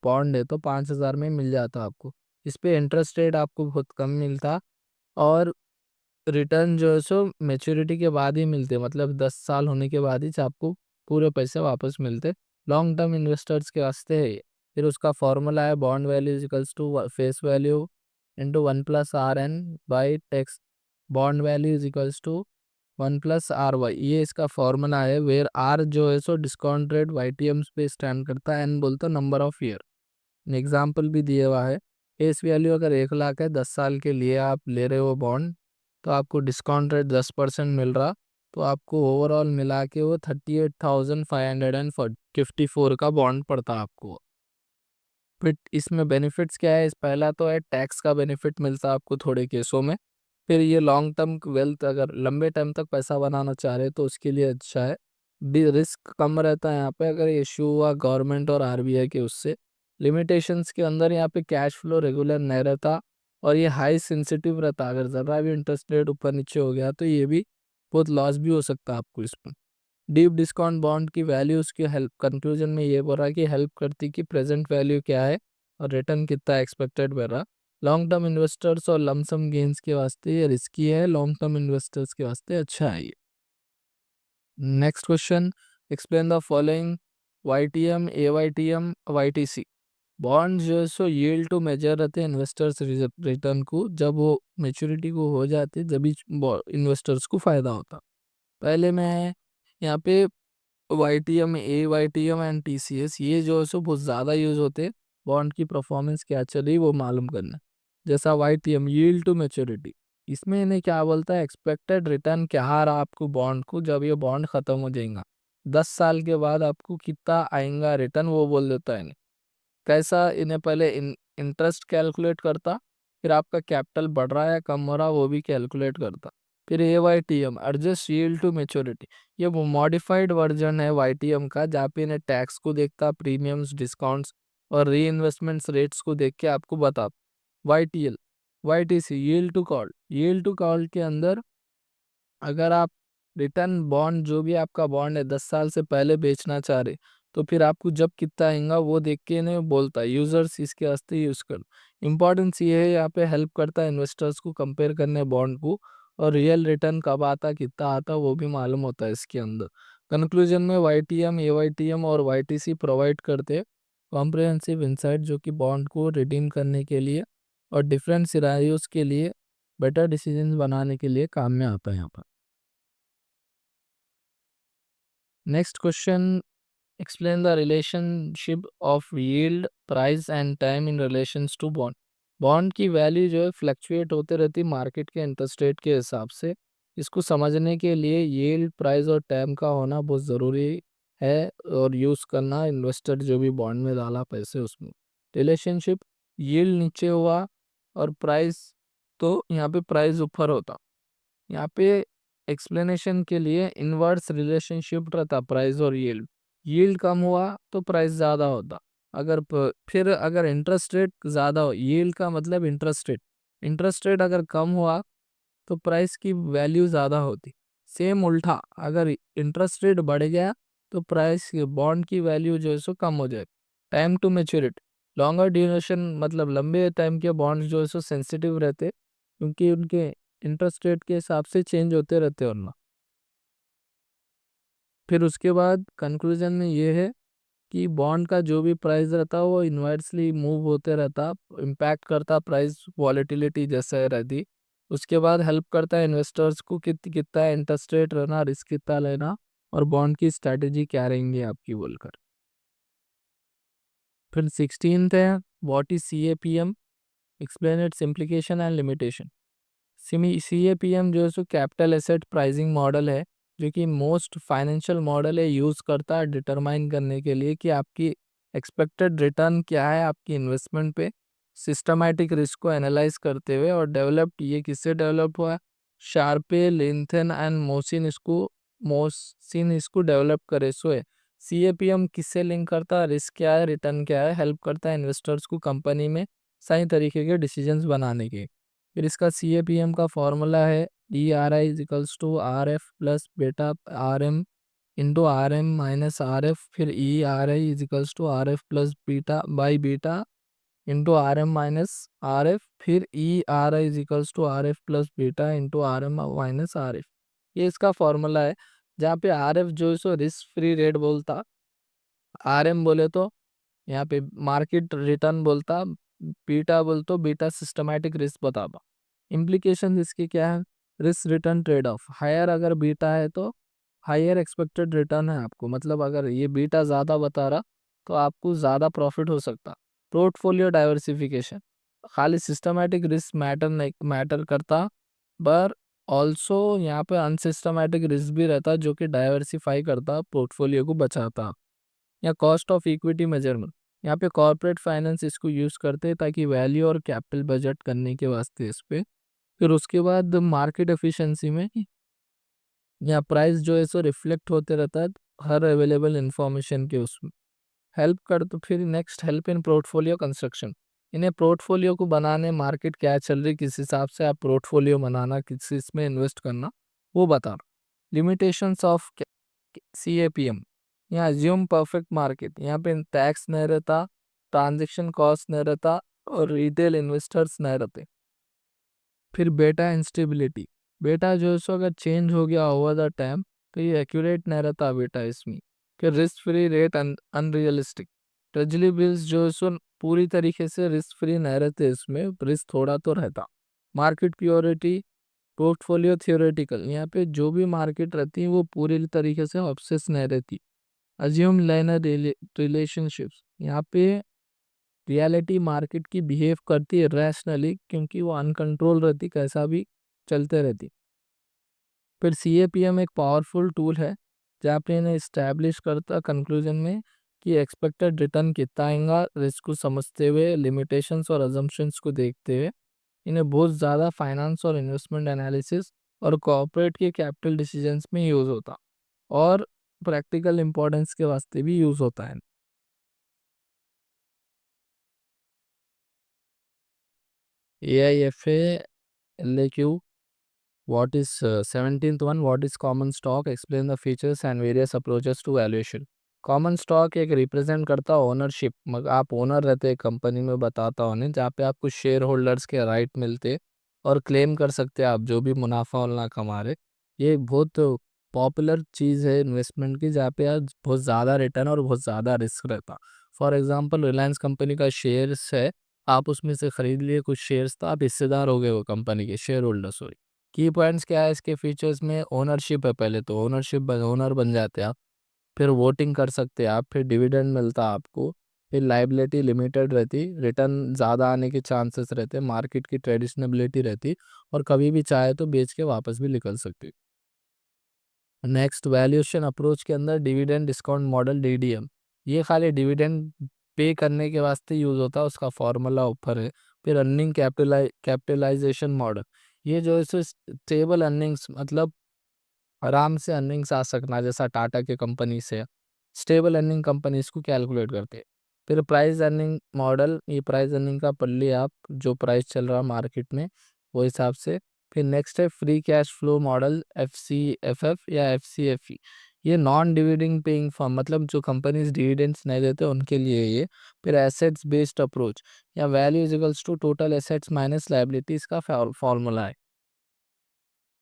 बॉन्ड है तो 5,000 में मिल जाता आपको। इस पे इंटरेस्ट रेट आपको बहुत कम मिलता और रिटर्न जो है सो मैच्योरिटी के बाद ही मिलते, मतलब 10 साल होने के बाद ही आपको पूरे पैसे वापस मिलते। लॉन्ग टर्म इन्वेस्टर्स के वास्ते है ये। फिर उसका फॉर्मूला है bond value equals to face value into 1+RN by tax. Bond value is equals to 1+RY, ये इसका फॉर्मूला है। वेयर आर जो है सो डिस्काउंट रेट वाईटीएम्स पे स्टैंड करता है, एन बोलता नंबर ऑफ ईयर। एग्जाम्पल भी दिया हुआ है। फेस वैल्यू अगर 1 लाख है, 10 साल के लिए आप ले रहे हो बॉन्ड, तो आपको डिस्काउंट रेट 10% मिल रहा, तो आपको ओवरऑल मिला के वो 38,554 का बॉन्ड पड़ता आपको। फिर इसमें बेनिफिट्स क्या है, इस पहला तो है टैक्स का बेनिफिट मिलता आपको थोड़े केसों में। फिर ये लॉन्ग टर्म वेल्थ, अगर लंबे टाइम तक पैसा बनाना चाह रहे तो उसके लिए अच्छा है। रिस्क कम रहता है यहाँ पे अगर इशू हुआ गवर्नमेंट और आरबीआई के उससे। लिमिटेशंस के अंदर यहाँ पे कैश फ्लो रेगुलर नहीं रहता और ये हाई सेंसिटिव रहता, अगर ज़रा भी इंटरेस्ट रेट ऊपर नीचे हो गया तो ये भी बहुत लॉस भी हो सकता है आपको इसमें। डीप डिस्काउंट बॉन्ड की वैल्यू उसकी हेल्प, कंक्लूजन में ये बोल रहा है कि हेल्प करती कि प्रेजेंट वैल्यू क्या है और रिटर्न कितना एक्सपेक्टेड मिल रहा। लॉन्ग टर्म इन्वेस्टर्स और लमसम गेन्स के वास्ते ये रिस्की है, लॉन्ग टर्म इन्वेस्टर्स के वास्ते अच्छा है ये। Next question, explain the following YTM, AYTM, YTC. Bond जो है सो यील्ड टू मेजर रहते हैं इन्वेस्टर्स रिटर्न को, जब वो मेच्योरिटी को हो जाती है जब इन्वेस्टर्स को फायदा होता। पहले मैं यहाँ पे वाईटीएम, एवाईटीएम एंड टीसीएस, ये जो है सो बहुत ज़्यादा यूज होते हैं बॉन्ड की परफॉर्मेंस क्या चल रही वो मालूम करना। जैसा वाईटीएम, यील्ड टू मैच्योरिटी, इसमें इन्हें क्या बोलता है, एक्सपेक्टेड रिटर्न क्या आ रहा आपको बॉन्ड को जब ये बॉन्ड खत्म हो जाएगा, 10 साल के बाद आपको कितना आएगा रिटर्न, वो बोल देता है इन्हें। कैसा, इन्हें पहले इंटरेस्ट कैलकुलेट करता, फिर आपका कैपिटल बढ़ रहा है या कम हो रहा वो भी कैलकुलेट करता। फिर A Y T M, adjust yield to maturity, ये वो मॉडिफाइड वर्जन है वाईटीएम का, जहाँ पे इन्हें टैक्स को देखता, प्रीमियम्स, डिस्काउंट्स और री इन्वेस्टमेंट्स रेट्स को देख के आपको बता। वाईटीएल, वाईटीसी, यील्ड टू कॉल के अंदर अगर आप रिटर्न बॉन्ड, जो भी आपका बॉन्ड है 10 साल से पहले बेचना चाह रहे, तो फिर आपको जब कितना आएगा वो देख के इन्हें बोलता है, यूजर्स इसके वास्ते यूज कर। इंपॉर्टेंस ये है, यहाँ पे हेल्प करता है इन्वेस्टर्स को कंपेयर करने बॉन्ड को, और रियल रिटर्न कब आता कितना आता वो भी मालूम होता है इसके अंदर। कंक्लूजन में वाईटीएम, एवाईटीएम और वाईटीसी प्रोवाइड करते हैं कॉम्प्रिहेंसिव इंसाइट, जो कि बॉन्ड को रिडीम करने के लिए और डिफरेंट सिनारियोज के लिए बेटर डिसीजन बनाने के लिए काम में आता है यहाँ पर। Next question, explain the relationship of yield, price and time in relations to bond. Bond की वैल्यू जो है फ्लक्चुएट होते रहती मार्केट के इंटरेस्ट रेट के हिसाब से। इसको समझने के लिए यील्ड, प्राइस और टाइम का होना बहुत ज़रूरी है और यूज़ करना इन्वेस्टर जो भी बॉन्ड में डाला पैसे उसमें। रिलेशनशिप, यील्ड नीचे हुआ और प्राइस तो यहाँ पे प्राइस ऊपर होता। यहाँ पे एक्सप्लेनेशन के लिए इनवर्स रिलेशनशिप रहता प्राइस और यील्ड। यील्ड कम हुआ तो प्राइस ज़्यादा होता। फिर अगर इंटरेस्ट रेट ज़्यादा हो, यील्ड का मतलब इंटरेस्ट रेट अगर कम हुआ तो प्राइस की वैल्यू ज़्यादा होती। सेम उल्टा, अगर इंटरेस्ट रेट बढ़ गया तो प्राइस बॉन्ड की वैल्यू जो है सो कम हो जाएगी। Time to maturity, longer duration मतलब लंबे टाइम के बॉन्ड्स जो है सो सेंसिटिव रहते, क्योंकि उनके इंटरेस्ट रेट के हिसाब से चेंज होते रहते हैं ना। फिर उसके बाद कंक्लूजन में ये है कि बॉन्ड का जो भी प्राइस रहता वो इन्वर्सली मूव होते रहता, इम्पैक्ट करता प्राइस वॉलेटिलिटी जैसे रहती। उसके बाद हेल्प करता है इन्वेस्टर्स को कितना इंटरेस्ट रेट रहना, रिस्क कितना लेना, और बॉन्ड की स्ट्रैटेजी क्या रहेंगी आपकी बोलकर। फिर 16th है what is CAPM, explain it's implication and limitation. CAPM जो है so capital asset pricing model है, जो कि मोस्ट फाइनेंशियल मॉडल है, यूज़ करता है डिटरमाइन करने के लिए कि आपकी एक्सपेक्टेड रिटर्न क्या है आपकी इन्वेस्टमेंट पे, सिस्टमैटिक रिस्क को एनालाइज करते हुए। और डेवलप्ड, ये किससे डेवलप हुआ है? शार्पे, लिंथन एंड मोसिन इसको डेवलप करे सो है। CAPM किससे लिंक करता है, रिस्क क्या है, रिटर्न क्या है, हेल्प करता है इन्वेस्टर्स को कंपनी में सही तरीके के डिसीजंस बनाने के। फिर इसका CAPM का फॉर्मूला है ERI equals to RF plus beta RM into RM minus RF, फिर ERI equals to RF plus beta by beta into RM minus RF, फिर ERI equals to RF plus beta into RM minus RF। ये इसका formula है, जहाँ पे RF जो है so risk free rate बोलता, RM बोले तो यहाँ पे मार्केट रिटर्न बोलता, बीटा बोल तो बीटा सिस्टमैटिक रिस्क बताता। इम्प्लीकेशन इसकी क्या है? Risk return trade off, higher अगर बीटा है तो हायर एक्सपेक्टेड रिटर्न है आपको, मतलब अगर ये बीटा ज़्यादा बता रहा तो आपको ज़्यादा प्रॉफिट हो सकता। पोर्टफोलियो डाइवर्सिफिकेशन, खाली सिस्टमैटिक रिस्क मैटर करता, पर ऑल्सो यहाँ पे अनसिस्टमैटिक रिस्क भी रहता, जो कि डाइवर्सिफाई करता, पोर्टफोलियो को बचाता। या कॉस्ट ऑफ इक्विटी मेजरमेंट, यहाँ पे कॉर्पोरेट फाइनेंस इसको यूज़ करते हैं ताकि वैल्यू और कैपिटल बजट करने के वास्ते इस पे। फिर उसके बाद मार्केट एफिशिएंसी में यहाँ प्राइस जो है सो रिफ्लेक्ट होते रहता है हर अवेलेबल इंफॉर्मेशन के उसमें हेल्प कर। तो फिर next, help in portfolio construction, इन्हें पोर्टफोलियो को बनाने, मार्केट क्या चल रही, किस हिसाब से आप पोर्टफोलियो बनाना, किस इसमें इन्वेस्ट करना, वो बता रहा। लिमिटेशंस ऑफ CAPM, यहाँ अज्यूम परफेक्ट मार्केट, यहाँ पे टैक्स नहीं रहता, ट्रांजेक्शन कॉस्ट नहीं रहता, और रिटेल इन्वेस्टर्स नहीं रहते। फिर बेटा इंस्टेबिलिटी, बेटा जो है सो अगर चेंज हो गया ओवर द टाइम तो ये एक्यूरेट नहीं रहता बेटा इसमें। फिर risk free rate unrealistic, treasury bills जो है सो पूरी तरीके से रिस्क फ्री नहीं रहते, इसमें रिस्क थोड़ा तो रहता। मार्केट प्योरिटी, पोर्टफोलियो थियोरेटिकल, यहाँ पे जो भी मार्केट रहती है वो पूरी तरीके से ऑब्सेस नहीं रहती। अज्यूम लाइनर रिलेशनशिप्स, यहाँ पे रियलिटी मार्केट की बिहेव करती है रैशनली, क्योंकि वो अनकंट्रोल रहती, कैसा भी चलते रहती। फिर CAPM एक पावरफुल टूल है, जहाँ पे इन्हें इस्टेब्लिश करता कंक्लूजन में कि एक्सपेक्टेड रिटर्न कितना आएगा, रिस्क को समझते हुए, लिमिटेशंस और अजम्पशंस को देखते हुए। इन्हें बहुत ज़्यादा फाइनेंस और इन्वेस्टमेंट एनालिसिस और कॉर्पोरेट के कैपिटल डिसीजंस में यूज़ होता, और प्रैक्टिकल इंपॉर्टेंस के वास्ते भी यूज़ होता है। AIFA LAQ, what is 17th one, what is common stock, explain the features and various approaches to valuation। Common stock एक रिप्रेजेंट करता ओनरशिप, मगर आप ओनर रहते कंपनी में, बताता उन्हें, जहाँ पे आपको शेयर होल्डर्स के राइट मिलते और क्लेम कर सकते हैं आप जो भी मुनाफा वरना कमा रहे। ये एक बहुत पॉपुलर चीज़ है इन्वेस्टमेंट की, जहाँ पे आज बहुत ज़्यादा रिटर्न और बहुत ज़्यादा रिस्क रहता। फॉर एग्जांपल रिलायंस कंपनी का शेयर्स है, आप उसमें से खरीद लिए कुछ शेयर्स, तो आप हिस्सेदार हो गए वो कंपनी के, शेयर होल्डर सॉरी। की पॉइंट्स क्या है इसके फीचर्स में? ओनरशिप है, पहले तो ओनर बन जाते हैं आप। फिर वोटिंग कर सकते हैं आप, फिर डिविडेंड मिलता है आपको, फिर लाइबिलिटी लिमिटेड रहती, रिटर्न ज़्यादा आने के चांसेस रहते, मार्केट की ट्रेडिशनबिलिटी रहती, और कभी भी चाहे तो बेच के वापस भी निकल सकती। नेक्स्ट, वैल्यूएशन अप्रोच के अंदर डिविडेंड डिस्काउंट मॉडल DDM, ये खाली डिविडेंड पे करने के वास्ते यूज़ होता है, उसका फॉर्मूला ऊपर है। फिर अर्निंग कैपिटलाइजेशन मॉडल, ये जो है सो स्टेबल अर्निंग्स, मतलब आराम से अर्निंग्स आ सकना, जैसा टाटा के कंपनी से स्टेबल अर्निंग कंपनी इसको कैलकुलेट करते हैं। फिर प्राइस अर्निंग मॉडल, ये प्राइस अर्निंग का पढ़ लिया आप, जो प्राइस चल रहा मार्केट में वो हिसाब से। फिर नेक्स्ट है free cash flow model, FCFF या FCFE, ये नॉन डिविडेंड पेइंग फर्म, मतलब जो कंपनीज डिविडेंड्स नहीं देते उनके लिए ये। फिर एसेट्स बेस्ड अप्रोच, या value is equals to total assets minus liabilities का फॉर्मूला है।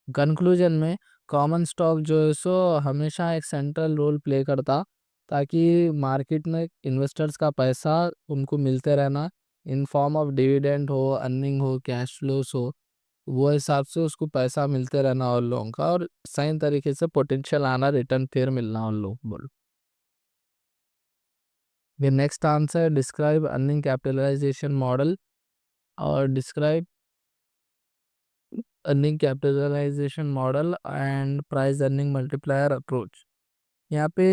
कंक्लूजन में कॉमन स्टॉक जो है सो हमेशा एक सेंट्रल रोल प्ले करता, ताकि मार्केट में इन्वेस्टर्स का पैसा उनको मिलते रहना, इन फॉर्म ऑफ डिविडेंड हो, अर्निंग हो, कैश फ्लोस हो, वो हिसाब से उसको पैसा मिलते रहना उन लोगों का, और सही तरीके से पोटेंशियल आना, रिटर्न फिर मिलना उन लोगों को। बोलो ये next answer, describe earning capitalization model और describe earning capitalization model and price earning multiplier approach. यहाँ पे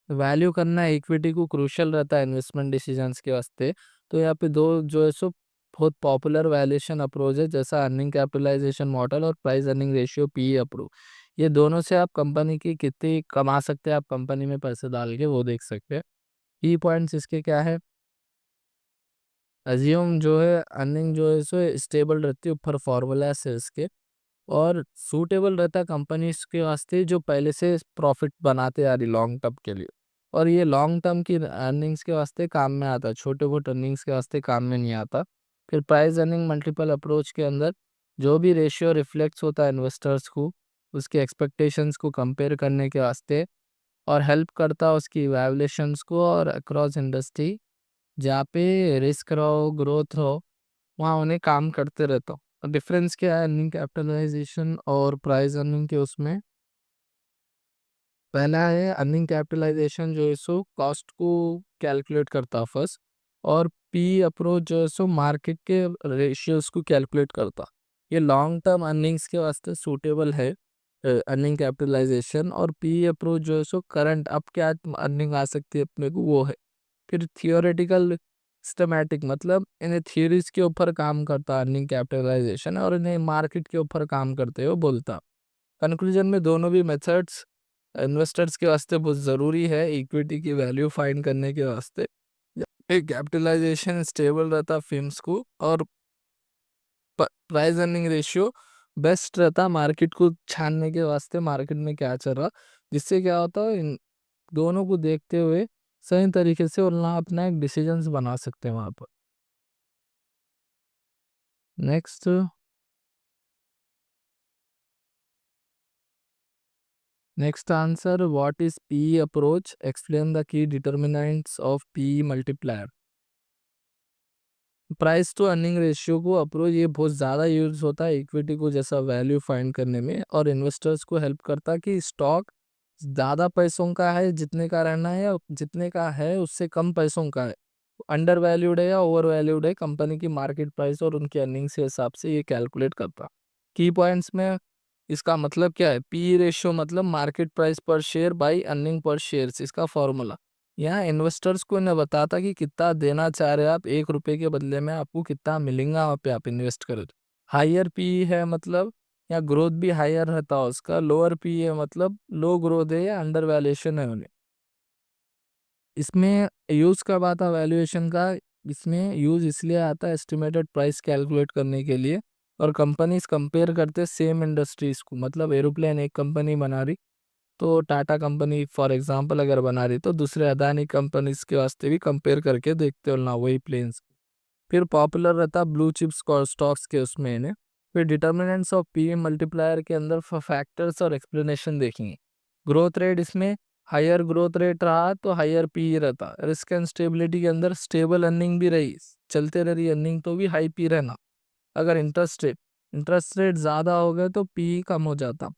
वैल्यू करना इक्विटी को क्रूशियल रहता है इन्वेस्टमेंट डिसीजंस के वास्ते। तो यहाँ पे दो जो है सो बहुत पॉपुलर वैल्यूएशन अप्रोच है, जैसा अर्निंग कैपिटलाइजेशन मॉडल और price earning ratio, PE approach. ये दोनों से आप कंपनी की कितनी कमा सकते हैं, आप कंपनी में पैसे डाल के वो देख सकते हैं। की पॉइंट्स इसके क्या है, अज्यूम जो है अर्निंग जो है सो स्टेबल रहती है, ऊपर फॉर्मूला है सेल्स के, और सूटेबल रहता है कंपनीज के वास्ते जो पहले से प्रॉफिट बनाते आ रही लॉन्ग टर्म के लिए, और ये लॉन्ग टर्म की अर्निंग्स के वास्ते काम में आता है, छोटे मोटे अर्निंग्स के वास्ते काम में नहीं आता। फिर प्राइस अर्निंग मल्टीपल अप्रोच के अंदर जो भी रेशियो रिफ्लेक्ट्स होता है इन्वेस्टर्स को, उसके एक्सपेक्टेशंस को कंपेयर करने के वास्ते, और हेल्प करता है उसकी वैल्यूएशंस को, और अक्रॉस इंडस्ट्री जहाँ पे रिस्क रहो, ग्रोथ रहो, वहाँ उन्हें काम करते रहता हूँ। डिफरेंस क्या है अर्निंग कैपिटलाइजेशन और प्राइस अर्निंग के उसमें, पहला है अर्निंग कैपिटलाइजेशन जो है सो कॉस्ट को कैलकुलेट करता फर्स्ट, और पी अप्रोच जो है सो मार्केट के रेशियोज को कैलकुलेट करता। ये लॉन्ग टर्म अर्निंग्स के वास्ते सूटेबल है अर्निंग कैपिटलाइजेशन, और पी अप्रोच जो है सो करंट अब क्या अर्निंग आ सकती है अपने को वो है। फिर थियोरेटिकल सिस्टमैटिक, मतलब इन्हें थियरीज के ऊपर काम करता अर्निंग कैपिटलाइजेशन, और इन्हें मार्केट के ऊपर काम करते हुए बोलता। कंक्लूजन में दोनों भी मेथड्स इन्वेस्टर्स के वास्ते बहुत ज़रूरी है इक्विटी की वैल्यू फाइंड करने के वास्ते। एक कैपिटलाइजेशन स्टेबल रहता फिल्म्स को, और प्राइस अर्निंग रेशियो बेस्ट रहता मार्केट को छानने के वास्ते, मार्केट में क्या चल रहा, जिससे क्या होता है इन दोनों को देखते हुए सही तरीके से उन्हें अपना एक डिसीजंस बना सकते हैं वहाँ पर। Next next answer, what is PE approach, explain the key determinants of PE multiplier. Price to earning ratio को अप्रोच ये बहुत ज़्यादा यूज होता है इक्विटी को जैसा वैल्यू फाइंड करने में, और इन्वेस्टर्स को हेल्प करता कि स्टॉक ज़्यादा पैसों का है जितने का रहना है, या जितने का है उससे कम पैसों का है, अंडर वैल्यूड है या ओवर वैल्यूड है, कंपनी की मार्केट प्राइस और उनकी अर्निंग्स के हिसाब से ये कैलकुलेट करता। की पॉइंट्स में इसका मतलब क्या है, PE रेशियो मतलब मार्केट प्राइस पर share by earning per share, इसका फॉर्मूला। यहाँ इन्वेस्टर्स को इन्हें बताता कि कितना देना चाह रहे हैं आप, 1 रुपए के बदले में आपको कितना मिलेगा वहाँ पे आप इन्वेस्ट करो। हायर PE है मतलब, या ग्रोथ भी हायर रहता है उसका, लोअर PE है मतलब लो ग्रोथ है या अंडर वैल्यूएशन है उन्हें। इसमें यूज़ कब आता वैल्यूएशन का, इसमें यूज़ इसलिए आता है एस्टिमेटेड प्राइस कैलकुलेट करने के लिए, और कंपनीज कंपेयर करते सेम इंडस्ट्रीज को, मतलब एरोप्लेन एक कंपनी बना रही, तो टाटा कंपनी फॉर एग्जांपल अगर बना रही तो दूसरे अदानी कंपनीज के वास्ते भी कंपेयर करके देखते हो ना वही प्लेन्स। फिर पॉपुलर रहता ब्लू चिप्स स्टॉक्स के उसमें इन्हें। फिर डिटर्मिनेंट्स ऑफ PE मल्टीप्लायर के अंदर फैक्टर्स और एक्सप्लेनेशन देखेंगे। ग्रोथ रेट, इसमें हायर ग्रोथ रेट रहा तो हायर PE रहता। रिस्क एंड स्टेबिलिटी के अंदर स्टेबल अर्निंग भी रही, चलते रही अर्निंग तो भी हाई PE रहना। अगर इंटरेस्ट रेट ज़्यादा हो गए तो PE कम हो जाता।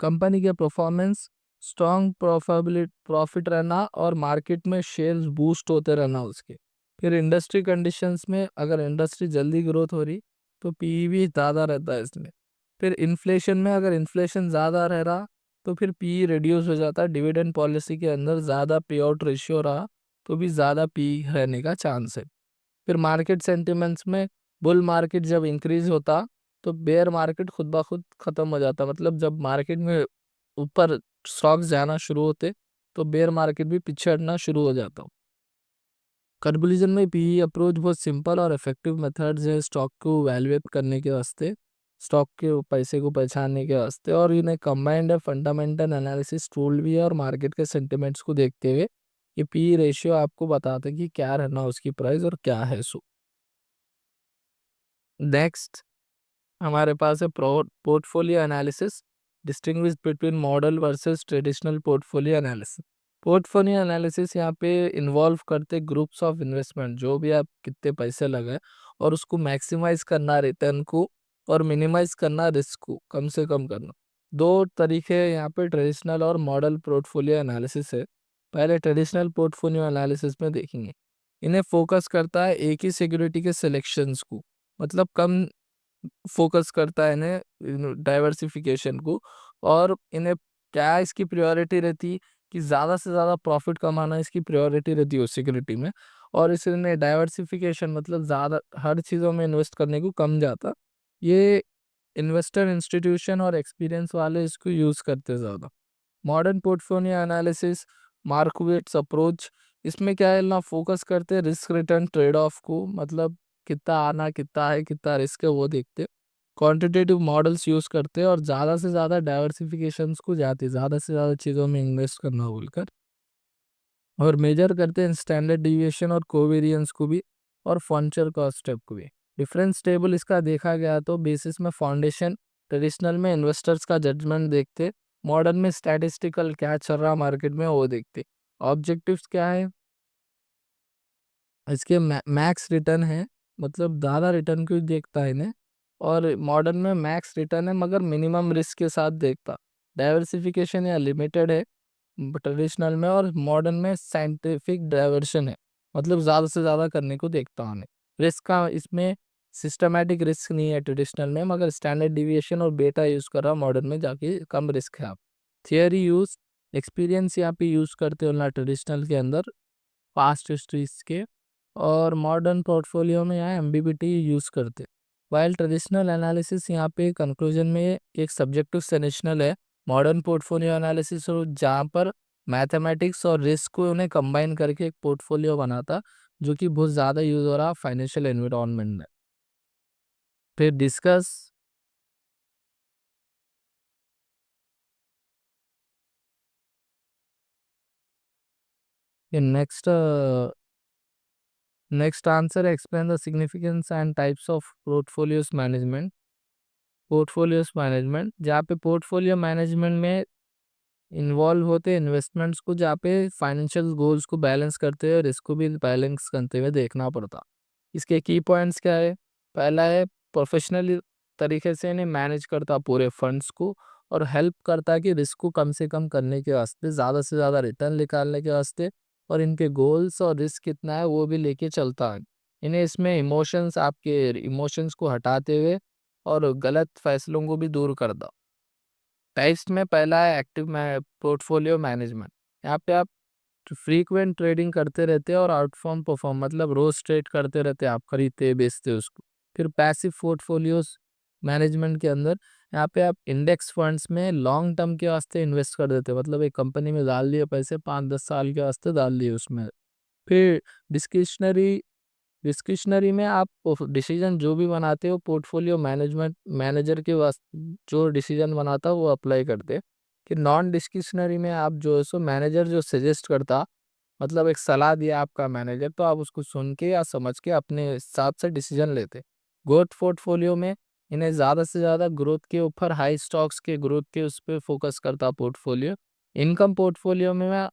कंपनी के परफॉर्मेंस, स्ट्रॉन्ग प्रॉफिट रहना, और मार्केट में शेयर्स बूस्ट होते रहना उसके। फिर इंडस्ट्री कंडीशंस में अगर इंडस्ट्री जल्दी ग्रोथ हो रही तो PE भी ज़्यादा रहता है इसमें। फिर इन्फ्लेशन में अगर इन्फ्लेशन ज़्यादा रह रहा तो फिर PE रिड्यूस हो जाता है। डिविडेंड पॉलिसी के अंदर ज़्यादा पे आउट रेशियो रहा तो भी ज़्यादा PE रहने का चांस है। फिर मार्केट सेंटिमेंट्स में बुल मार्केट जब इंक्रीज होता तो बेयर मार्केट खुद ब खुद खत्म हो जाता, मतलब जब मार्केट में ऊपर स्टॉक्स जाना शुरू होते तो बेयर मार्केट भी पीछे हटना शुरू हो जाता। कंक्लूजन में पीई अप्रोच बहुत सिंपल और इफेक्टिव मेथड्स है स्टॉक को वैल्यूएट करने के वास्ते, स्टॉक के पैसे को पहचानने के वास्ते, और इन्हें कंबाइंड है फंडामेंटल एनालिसिस टूल भी है, और मार्केट के सेंटिमेंट्स को देखते हुए ये पी रेशियो आपको बताता है कि क्या रहना उसकी प्राइस और क्या है सो। नेक्स्ट हमारे पास है portfolio analysis, distinguish between model versus traditional portfolio analysis. Portfolio analysis यहाँ पे इन्वॉल्व करते ग्रुप्स ऑफ इन्वेस्टमेंट, जो भी आप कितने पैसे लगाए और उसको मैक्सिमाइज करना रिटर्न को और मिनिमाइज करना रिस्क को कम से कम करना। दो तरीके यहाँ पे ट्रेडिशनल और मॉडल पोर्टफोलियो एनालिसिस है। पहले ट्रेडिशनल पोर्टफोलियो एनालिसिस में देखेंगे, इन्हें फोकस करता है एक ही सिक्योरिटी के सिलेक्शंस को, मतलब कम फोकस करता है इन्हें डाइवर्सिफिकेशन को, और इन्हें क्या इसकी प्रायोरिटी रहती कि ज़्यादा से ज़्यादा प्रॉफिट कमाना इसकी प्रायोरिटी रहती है उस सिक्योरिटी में, और इसमें डाइवर्सिफिकेशन मतलब ज़्यादा हर चीज़ों में इन्वेस्ट करने को कम जाता। ये इन्वेस्टर इंस्टीट्यूशन और एक्सपीरियंस वाले इसको यूज़ करते ज़्यादा। मॉडर्न पोर्टफोलियो एनालिसिस, मार्कवेट्स अप्रोच, इसमें क्या है ना, फोकस करते हैं रिस्क रिटर्न ट्रेड ऑफ को, मतलब कितना आना कितना है कितना रिस्क है वो देखते हैं। क्वांटिटेटिव मॉडल्स यूज़ करते हैं और ज़्यादा से ज़्यादा डाइवर्सिफिकेशंस को जाते हैं, ज़्यादा से ज़्यादा चीज़ों में इन्वेस्ट करना बोलकर, और मेजर करते हैं स्टैंडर्ड डिविएशन और कोवेरियंस को भी, और फंक्चर कॉस्ट स्टेप को भी। डिफरेंस टेबल इसका देखा गया तो बेसिस में फाउंडेशन, ट्रेडिशनल में इन्वेस्टर्स का जजमेंट देखते, मॉडर्न में स्टैटिस्टिकल क्या चल रहा मार्केट में वो देखते। ऑब्जेक्टिव्स क्या है इसके, मैक्स रिटर्न है, मतलब ज़्यादा रिटर्न क्यों देखता है इन्हें, और मॉडर्न में मैक्स रिटर्न है मगर मिनिमम रिस्क के साथ देखता। डाइवर्सिफिकेशन या लिमिटेड है ट्रेडिशनल में, और मॉडर्न में साइंटिफिक डाइवर्शन है, मतलब ज़्यादा से ज़्यादा करने को देखता हूँ। रिस्क का इसमें सिस्टमैटिक रिस्क नहीं है ट्रेडिशनल में, मगर स्टैंडर्ड डिविएशन और बेटा यूज़ कर रहा मॉडर्न में जाके कम रिस्क है। आप थियरी यूज़, एक्सपीरियंस यहाँ पे यूज़ करते हो ना ट्रेडिशनल के अंदर, पास्ट हिस्ट्रीज के, और मॉडर्न पोर्टफोलियो में यहाँ एमबीबीटी यूज़ करते। वाइल ट्रेडिशनल एनालिसिस यहाँ पे कंक्लूजन में एक सब्जेक्टिव सजेशनल है, मॉडर्न पोर्टफोलियो एनालिसिस जहाँ पर मैथमेटिक्स और रिस्क को उन्हें कंबाइन करके एक पोर्टफोलियो बनाता, जो कि बहुत ज़्यादा यूज़ हो रहा फाइनेंशियल एनवायरनमेंट में। फिर discuss next next answer, explain the significance and types of portfolios management. Portfolios management जहाँ पे पोर्टफोलियो मैनेजमेंट में इन्वॉल्व होते इन्वेस्टमेंट्स को, जहाँ पे फाइनेंशियल गोल्स को बैलेंस करते हुए रिस्क को भी बैलेंस करते हुए देखना पड़ता। इसके की पॉइंट्स क्या है, पहला है प्रोफेशनल तरीके से इन्हें मैनेज करता पूरे फंड्स को, और हेल्प करता कि रिस्क को कम से कम करने के वास्ते, ज़्यादा से ज़्यादा रिटर्न निकालने के वास्ते, और इनके गोल्स और रिस्क कितना है वो भी लेके चलता है। इन्हें इसमें इमोशंस, आपके इमोशंस को हटाते हुए और गलत फैसलों को भी दूर करता। टाइप्स में पहला है एक्टिव पोर्टफोलियो मैनेजमेंट, यहाँ पे आप फ्रीक्वेंट ट्रेडिंग करते रहते हैं और आउटफॉर्म परफॉर्म, मतलब रोज ट्रेड करते रहते हैं, आप खरीदते बेचते उसको। फिर पैसिव पोर्टफोलियोज मैनेजमेंट के अंदर यहाँ पे आप इंडेक्स फंड्स में लॉन्ग टर्म के वास्ते इन्वेस्ट कर देते हैं, मतलब एक कंपनी में डाल दिए पैसे 5-10 साल के वास्ते डाल दिए उसमें। फिर डिस्क्रिशनरी डिस्क्रिशनरी में आप डिसीजन जो भी बनाते हो पोर्टफोलियो मैनेजमेंट मैनेजर के वास्ते, जो डिसीजन बनाता वो अप्लाई करते। कि नॉन डिस्क्रिशनरी में आप जो है सो मैनेजर जो सजेस्ट करता, मतलब एक सलाह दिया आपका मैनेजर, तो आप उसको सुन के या समझ के अपने हिसाब से डिसीजन लेते। ग्रोथ पोर्टफोलियो में इन्हें ज़्यादा से ज़्यादा ग्रोथ के ऊपर, हाई स्टॉक्स के ग्रोथ के उस पर फोकस करता पोर्टफोलियो। इनकम पोर्टफोलियो में मैं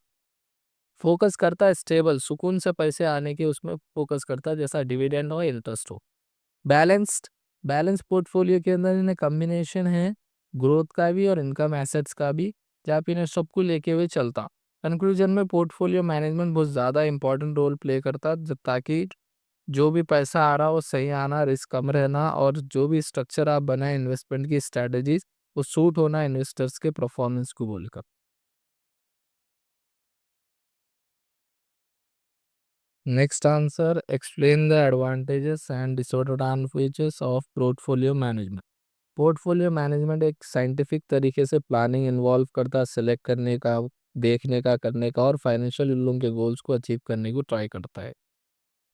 फोकस करता है स्टेबल सुकून से पैसे आने के, उसमें फोकस करता है, जैसा डिविडेंड हो इंटरेस्ट हो। बैलेंस्ड बैलेंस पोर्टफोलियो के अंदर इन्हें कॉम्बिनेशन है ग्रोथ का भी और इनकम एसेट्स का भी, जहाँ पे इन्हें सबको लेके हुए चलता। कंक्लूजन में पोर्टफोलियो मैनेजमेंट बहुत ज़्यादा इंपॉर्टेंट रोल प्ले करता, ताकि जो भी पैसा आ रहा वो सही आना, रिस्क कम रहना, और जो भी स्ट्रक्चर आप बनाए इन्वेस्टमेंट की स्ट्रैटेजीज वो सूट होना इन्वेस्टर्स के परफॉर्मेंस को बोलकर। Next answer, explain the advantages and disadvantages of portfolio management. Portfolio management एक साइंटिफिक तरीके से प्लानिंग इन्वॉल्व करता है, सेलेक्ट करने का, देखने का, करने का और फाइनेंशियल लोगों के गोल्स को अचीव करने को ट्राई करता है।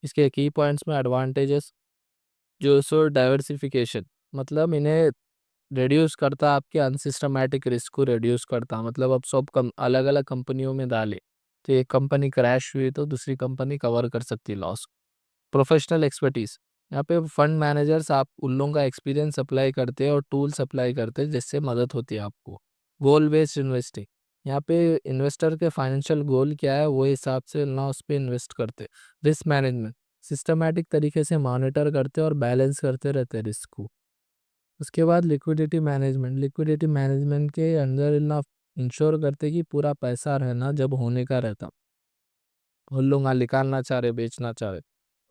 इसके की पॉइंट्स में एडवांटेजेस, जो सो डाइवर्सिफिकेशन, मतलब इन्हें रिड्यूस करता, आपके अनसिस्टमैटिक रिस्क को रिड्यूस करता, मतलब अब सब अलग अलग कंपनियों में डाले तो एक कंपनी क्रैश हुई तो दूसरी कंपनी कवर कर सकती है लॉस। प्रोफेशनल एक्सपर्टीज, यहाँ पे फंड मैनेजर्स आप उन लोगों का एक्सपीरियंस अप्लाई करते हैं और टूल्स अप्लाई करते हैं जिससे मदद होती है आपको। गोल बेस्ड इन्वेस्टिंग, यहाँ पे इन्वेस्टर के फाइनेंशियल गोल क्या है वो हिसाब से ना उस पर इन्वेस्ट करते। रिस्क मैनेजमेंट, सिस्टमैटिक तरीके से मॉनिटर करते और बैलेंस करते रहते रिस्क को। उसके बाद लिक्विडिटी मैनेजमेंट, लिक्विडिटी मैनेजमेंट के अंदर ना इंश्योर करते कि पूरा पैसा रहना जब होने का रहता, उन लोग निकालना चाह रहे, बेचना चाह रहे।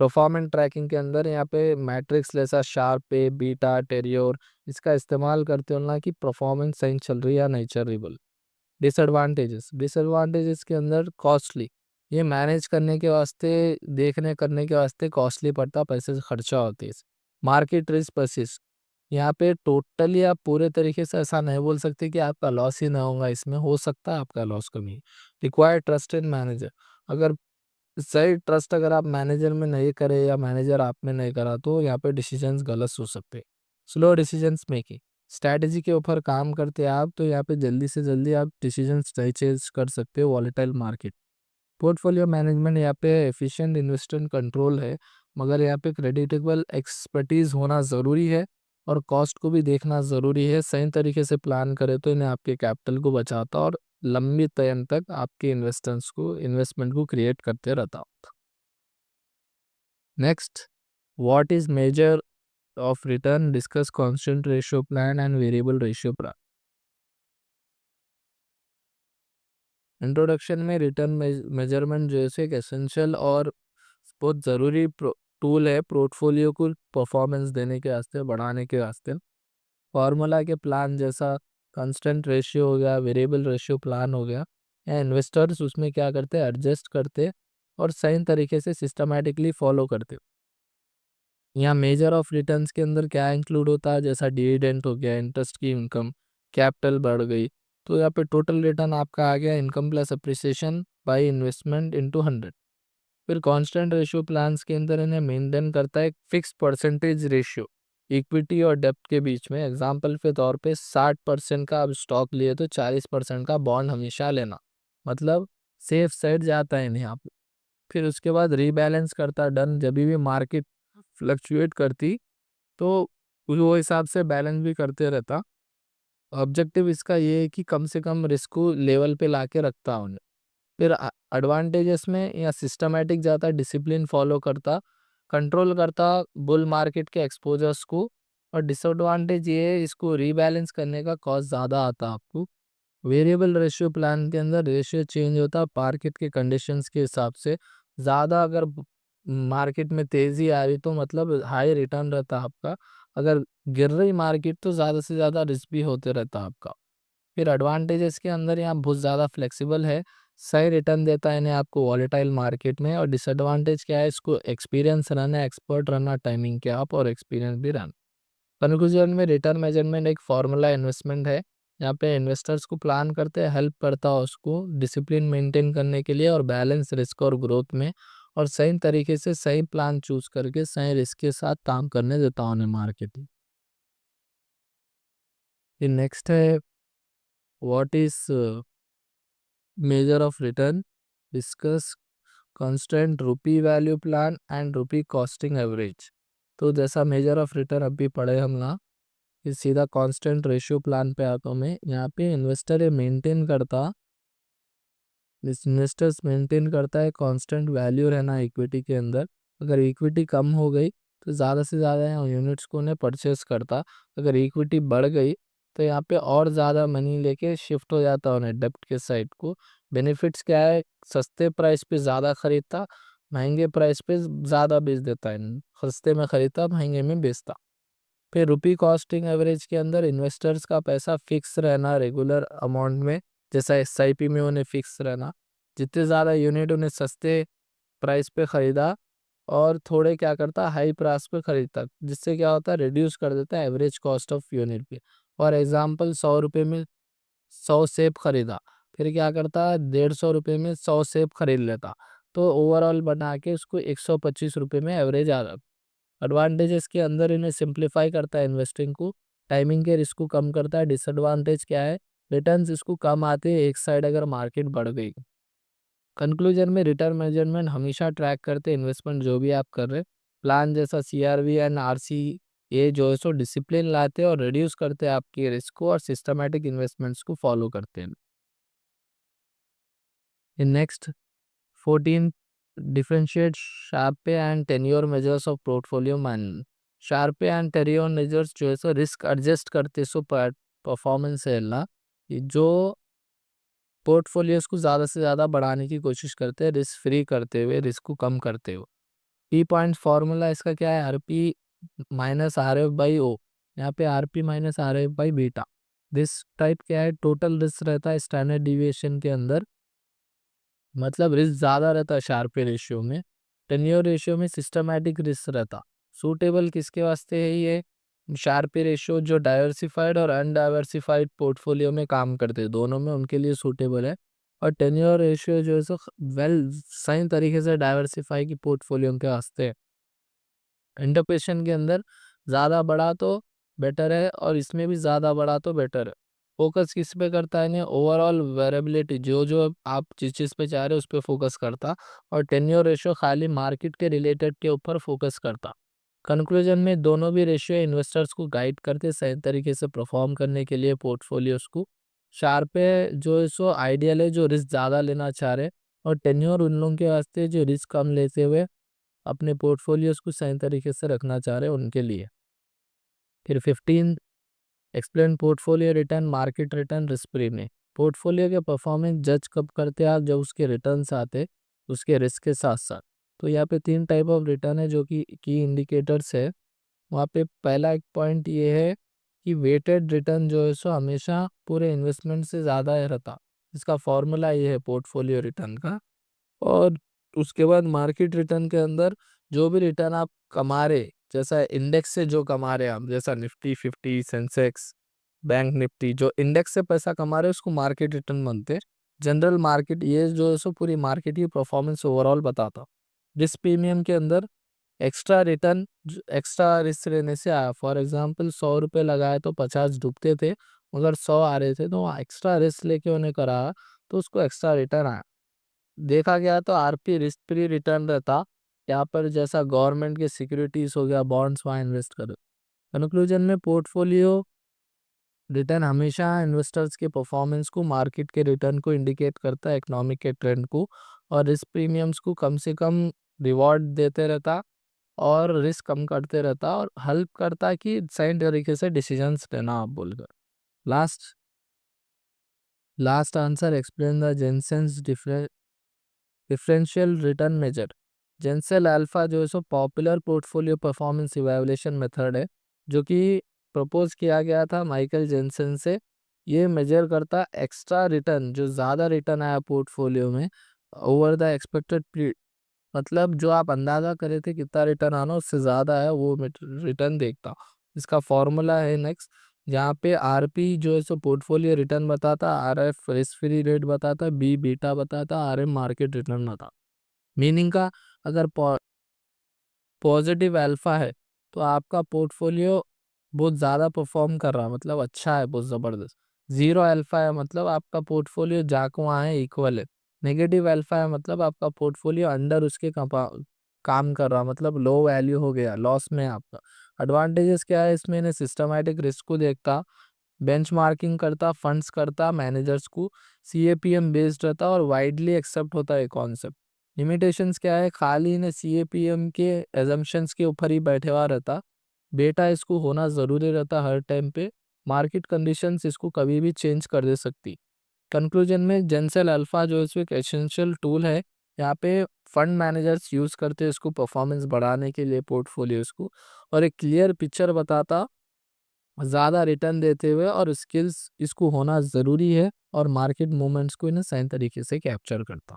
परफॉर्मेंस ट्रैकिंग के अंदर यहाँ पे मैट्रिक्स जैसा शार्प पे, बीटा, टेरियोर, इसका इस्तेमाल करते हो ना कि परफॉर्मेंस सही चल रही है या नहीं चल रही बोल। डिसएडवांटेजेस, डिसएडवांटेजेस के अंदर कॉस्टली, ये मैनेज करने के वास्ते, देखने करने के वास्ते कॉस्टली पड़ता, पैसे से खर्चा होती है। मार्केट रिस्क परसिस्ट, यहाँ पे टोटली आप पूरे तरीके से ऐसा नहीं बोल सकते कि आपका लॉस ही ना होगा, इसमें हो सकता है आपका लॉस कमी। रिक्वायर्ड ट्रस्ट इन मैनेजर, अगर सही ट्रस्ट अगर आप मैनेजर में नहीं करे या मैनेजर आप में नहीं करा तो यहाँ पे डिसीजंस गलत हो सकते। स्लो डिसीजंस मेकिंग, स्ट्रैटेजी के ऊपर काम करते हैं आप तो यहाँ पे जल्दी से जल्दी आप डिसीजंस सही चेंज कर सकते हो वॉलेटाइल मार्केट। पोर्टफोलियो मैनेजमेंट यहाँ पे एफिशिएंट इन्वेस्टमेंट कंट्रोल है, मगर यहाँ पे क्रेडिटेबल एक्सपर्टीज होना ज़रूरी है और कॉस्ट को भी देखना ज़रूरी है। सही तरीके से प्लान करें तो इन्हें आपके कैपिटल को बचाता और लंबी टाइम तक आपके इन्वेस्टमेंट को क्रिएट करते रहता। Next, what is measure of return, discuss constant ratio plan and variable ratio plan. Introduction में रिटर्न मेजरमेंट जैसे एक एसेंशियल और बहुत ज़रूरी टूल है पोर्टफोलियो को परफॉर्मेंस देने के वास्ते, बढ़ाने के वास्ते। फार्मूला के प्लान जैसा कांस्टेंट रेशियो हो गया, वेरिएबल रेशियो प्लान हो गया, या इन्वेस्टर्स उसमें क्या करते हैं, एडजस्ट करते और सही तरीके से सिस्टमैटिकली फॉलो करते। यहाँ मेजर ऑफ रिटर्न्स के अंदर क्या इंक्लूड होता है, जैसा डिविडेंड हो गया, इंटरेस्ट की इनकम, कैपिटल बढ़ गई, तो यहाँ पे टोटल रिटर्न आपका आ गया income plus appreciation by investment into 100। फिर कांस्टेंट रेशियो प्लान्स के अंदर इन्हें मेंटेन करता है एक फिक्स परसेंटेज रेशियो इक्विटी और डेप्ट के बीच में। एग्जांपल के तौर पे 60% का आप स्टॉक लिए तो 40% का बॉन्ड हमेशा लेना, मतलब सेफ साइड जाता है इन्हें आप। फिर उसके बाद रीबैलेंस करता, डन जब भी मार्केट फ्लक्चुएट करती तो वो हिसाब से बैलेंस भी करते रहता। ऑब्जेक्टिव इसका ये है कि कम से कम रिस्क को लेवल पे लाके रखता उन्हें। फिर एडवांटेजेस में या सिस्टमैटिक ज़्यादा डिसिप्लिन फॉलो करता, कंट्रोल करता बुल मार्केट के एक्सपोजर्स को। और डिसएडवांटेज ये है इसको रीबैलेंस करने का कॉस्ट ज़्यादा आता आपको। वेरिएबल रेशियो प्लान के अंदर रेशियो चेंज होता मार्केट के कंडीशंस के हिसाब से। ज़्यादा अगर मार्केट में तेज़ी आ रही तो मतलब हाई रिटर्न रहता आपका, अगर गिर रही मार्केट तो ज़्यादा से ज़्यादा रिस्क भी होते रहता आपका। फिर एडवांटेजेस के अंदर यहाँ बहुत ज़्यादा फ्लेक्सिबल है, सही रिटर्न देता है इन्हें आपको वॉलेटाइल मार्केट में। और डिसएडवांटेज क्या है, इसको एक्सपीरियंस रहना, एक्सपर्ट रहना टाइमिंग के आप, और एक्सपीरियंस भी रहना। कंक्लूजन में रिटर्न मेजरमेंट एक फॉर्मूला इन्वेस्टमेंट है, यहाँ पे इन्वेस्टर्स को प्लान करते हैं, हेल्प करता है उसको डिसिप्लिन मेंटेन करने के लिए और बैलेंस रिस्क और ग्रोथ में, और सही तरीके से सही प्लान चूज करके सही रिस्क के साथ काम करने देता हूँ उन्हें मार्केट में। फिर नेक्स्ट है, what is measure of return, discuss constant rupee value plan and rupee costing average. तो जैसा मेजर ऑफ रिटर्न अभी पढ़े हम ना, ये सीधा कांस्टेंट रेशियो प्लान पे आता हूँ मैं। यहाँ पे इन्वेस्टर ये मेंटेन करता, इन्वेस्टर्स मेंटेन करता है कांस्टेंट वैल्यू रहना इक्विटी के अंदर। अगर इक्विटी कम हो गई तो ज़्यादा से ज़्यादा यहाँ यूनिट्स को उन्हें परचेस करता, अगर इक्विटी बढ़ गई तो यहाँ पे और ज़्यादा मनी लेके शिफ्ट हो जाता उन्हें डेप्ट के साइड को। बेनिफिट्स क्या है, सस्ते प्राइस पे ज़्यादा खरीदता, महंगे प्राइस पे ज़्यादा बेच देता है, सस्ते में खरीदता महंगे में बेचता। फिर रुपी कॉस्टिंग एवरेज के अंदर इन्वेस्टर्स का पैसा फिक्स रहना रेगुलर अमाउंट में, जैसा एसआईपी में उन्हें फिक्स रहना, जितने ज़्यादा यूनिट उन्हें सस्ते प्राइस पे ख़रीदा और थोड़े क्या करता हाई प्राइस पे ख़रीदता, जिससे क्या होता है रिड्यूस कर देता है एवरेज कॉस्ट ऑफ यूनिट पे। फॉर एग्जांपल 100 रुपये में 100 सेब खरीदा, फिर क्या करता 150 रुपये में 100 सेब खरीद लेता, तो ओवरऑल बना के उसको 125 रुपये में एवरेज आ रहा। एडवांटेजेस के अंदर इन्हें सिंप्लीफाई करता है इन्वेस्टिंग को, टाइमिंग के रिस्क को कम करता है। डिसएडवांटेज क्या है, रिटर्न्स इसको कम आते हैं एक साइड अगर मार्केट बढ़ गई। कंक्लूजन में रिटर्न मेजरमेंट हमेशा ट्रैक करते इन्वेस्टमेंट जो भी आप कर रहे हैं, प्लान जैसा सीआरवी एंड आरसी ये जो है सो डिसिप्लिन लाते हैं और रिड्यूस करते हैं आपके रिस्क को और सिस्टमैटिक इन्वेस्टमेंट्स को फॉलो करते हैं। In next 14 differentiate Sharpe and tenure measures of portfolio management. Sharpe and tenure measures जो है सो रिस्क एडजस्ट करते सो परफॉर्मेंस है ना, ये जो पोर्टफोलियोज को ज़्यादा से ज़्यादा बढ़ाने की कोशिश करते हैं रिस्क फ्री करते हुए, रिस्क को कम करते हुए। पी पॉइंट फार्मूला इसका क्या है, R P minus R F by O, यहाँ पे R P minus R F by beta. This type क्या है, टोटल रिस्क रहता है स्टैंडर्ड डिविएशन के अंदर, मतलब रिस्क ज़्यादा रहता है शार्पे रेशियो में। टेन्योर रेशियो में सिस्टमैटिक रिस्क रहता। सूटेबल किसके वास्ते है ये शार्पे रेशियो, जो डाइवर्सिफाइड और अनडाइवर्सिफाइड पोर्टफोलियो में काम करते हैं दोनों में उनके लिए सूटेबल है। और टेन्योर रेशियो जो है सो वेल सही तरीके से डाइवर्सिफाई की पोर्टफोलियो के वास्ते है। इंटरप्रेशन के अंदर ज़्यादा बड़ा तो बेटर है और इसमें भी ज़्यादा बड़ा तो बेटर है। फोकस किस पे करता है, इन्हें ओवरऑल वेरिएबिलिटी जो जो आप जिस चीज़ पे चाह रहे हो उस पे फोकस करता, और टेन्योर रेशियो खाली मार्केट के रिलेटेड के ऊपर फोकस करता। कंक्लूजन में दोनों भी रेशियो इन्वेस्टर्स को गाइड करते सही तरीके से परफॉर्म करने के लिए पोर्टफोलियोज को। शार्प है जो है सो आइडियल है जो रिस्क ज़्यादा लेना चाह रहे, और टेन्योर उन लोगों के वास्ते जो रिस्क कम लेते हुए अपने पोर्टफोलियोज को सही तरीके से रखना चाह रहे हैं उनके लिए। फिर 15 explain portfolio return, market return, risk premium. Portfolio के परफॉर्मेंस जज कब करते हैं आप, जब उसके रिटर्न्स आते उसके रिस्क के साथ साथ। तो यहाँ पे 3 टाइप ऑफ रिटर्न है जो कि की इंडिकेटर्स है। वहाँ पे पहला एक पॉइंट ये है कि वेटेड रिटर्न जो है सो हमेशा पूरे इन्वेस्टमेंट से ज़्यादा रहता, इसका फॉर्मूला ये है पोर्टफोलियो रिटर्न का। और उसके बाद मार्केट रिटर्न के अंदर जो भी रिटर्न आप कमा रहे, जैसा इंडेक्स से जो कमा रहे आप, जैसा निफ्टी 50 सेंसेक्स बैंक निफ्टी जो इंडेक्स से पैसा कमा रहे हैं उसको मार्केट रिटर्न बनते हैं। जनरल मार्केट ये जो है सो पूरी मार्केट की परफॉर्मेंस ओवरऑल बताता। रिस्क प्रीमियम के अंदर एक्स्ट्रा रिटर्न एक्स्ट्रा रिस्क लेने से आया, फॉर एग्जांपल 100 रुपये लगाए तो 50 डूबते थे, मगर 100 आ रहे थे तो एक्स्ट्रा रिस्क लेके उन्हें करा तो उसको एक्स्ट्रा रिटर्न आया। देखा गया तो आरपी रिस्क फ्री रिटर्न रहता, यहाँ पर जैसा गवर्नमेंट के सिक्योरिटीज हो गया बॉन्ड्स वहाँ इन्वेस्ट करो। कंक्लूजन में पोर्टफोलियो रिटर्न हमेशा इन्वेस्टर्स के परफॉर्मेंस को, मार्केट के रिटर्न को इंडिकेट करता है, इकोनॉमिक के ट्रेंड को, और रिस्क प्रीमियम्स को कम से कम रिवॉर्ड देते रहता और रिस्क कम करते रहता और हेल्प करता है कि सही तरीके से डिसीजंस लेना आप बोलकर। Last last answer explain the Jensen's differential return measure. Jensen's alpha जो है सो popular portfolio performance evaluation method है जो कि प्रपोज किया गया था माइकल जेंसन से। ये मेजर करता एक्स्ट्रा रिटर्न, जो ज़्यादा रिटर्न आया पोर्टफोलियो में ओवर द एक्सपेक्टेड पीरियड, मतलब जो आप अंदाज़ा करे थे कितना रिटर्न आना उससे ज़्यादा है वो रिटर्न देखता। इसका फॉर्मूला है नेक्स्ट, जहाँ पे आरपी जो है सो पोर्टफोलियो रिटर्न बताता, आरएफ रिस्क फ्री रेट बताता, बी बीटा बताता, आरएम मार्केट रिटर्न बताता। मीनिंग का अगर पॉजिटिव अल्फा है तो आपका पोर्टफोलियो बहुत ज़्यादा परफॉर्म कर रहा, मतलब अच्छा है बहुत ज़बरदस्त। ज़ीरो अल्फा है मतलब आपका पोर्टफोलियो जाकवा है, इक्वल है। नेगेटिव अल्फा है मतलब आपका पोर्टफोलियो अंडर उसके काम कर रहा, मतलब लो वैल्यू हो गया, लॉस में है आपका। एडवांटेजेस क्या है इसमें, सिस्टमैटिक रिस्क को देखता, बेंचमार्किंग करता, फंड्स करता मैनेजर्स को, सीएपीएम बेस्ड रहता और वाइडली एक्सेप्ट होता है कॉन्सेप्ट। लिमिटेशंस क्या है, खाली ने सीएपीएम के एजम्पशंस के ऊपर ही बैठे हुआ रहता, बेटा इसको होना ज़रूरी रहता हर टाइम पे, मार्केट कंडीशंस इसको कभी भी चेंज कर दे सकती। कंक्लूजन में जेंसेल अल्फा जो है एक एसेंशियल टूल है, यहाँ पे फंड मैनेजर्स यूज़ करते हैं इसको परफॉर्मेंस बढ़ाने के लिए पोर्टफोलियोज को, और एक क्लियर पिक्चर बताता ज़्यादा रिटर्न देते हुए, और स्किल्स इसको होना ज़रूरी है और मार्केट मूवमेंट्स को इन्हें सही तरीके से कैप्चर करता।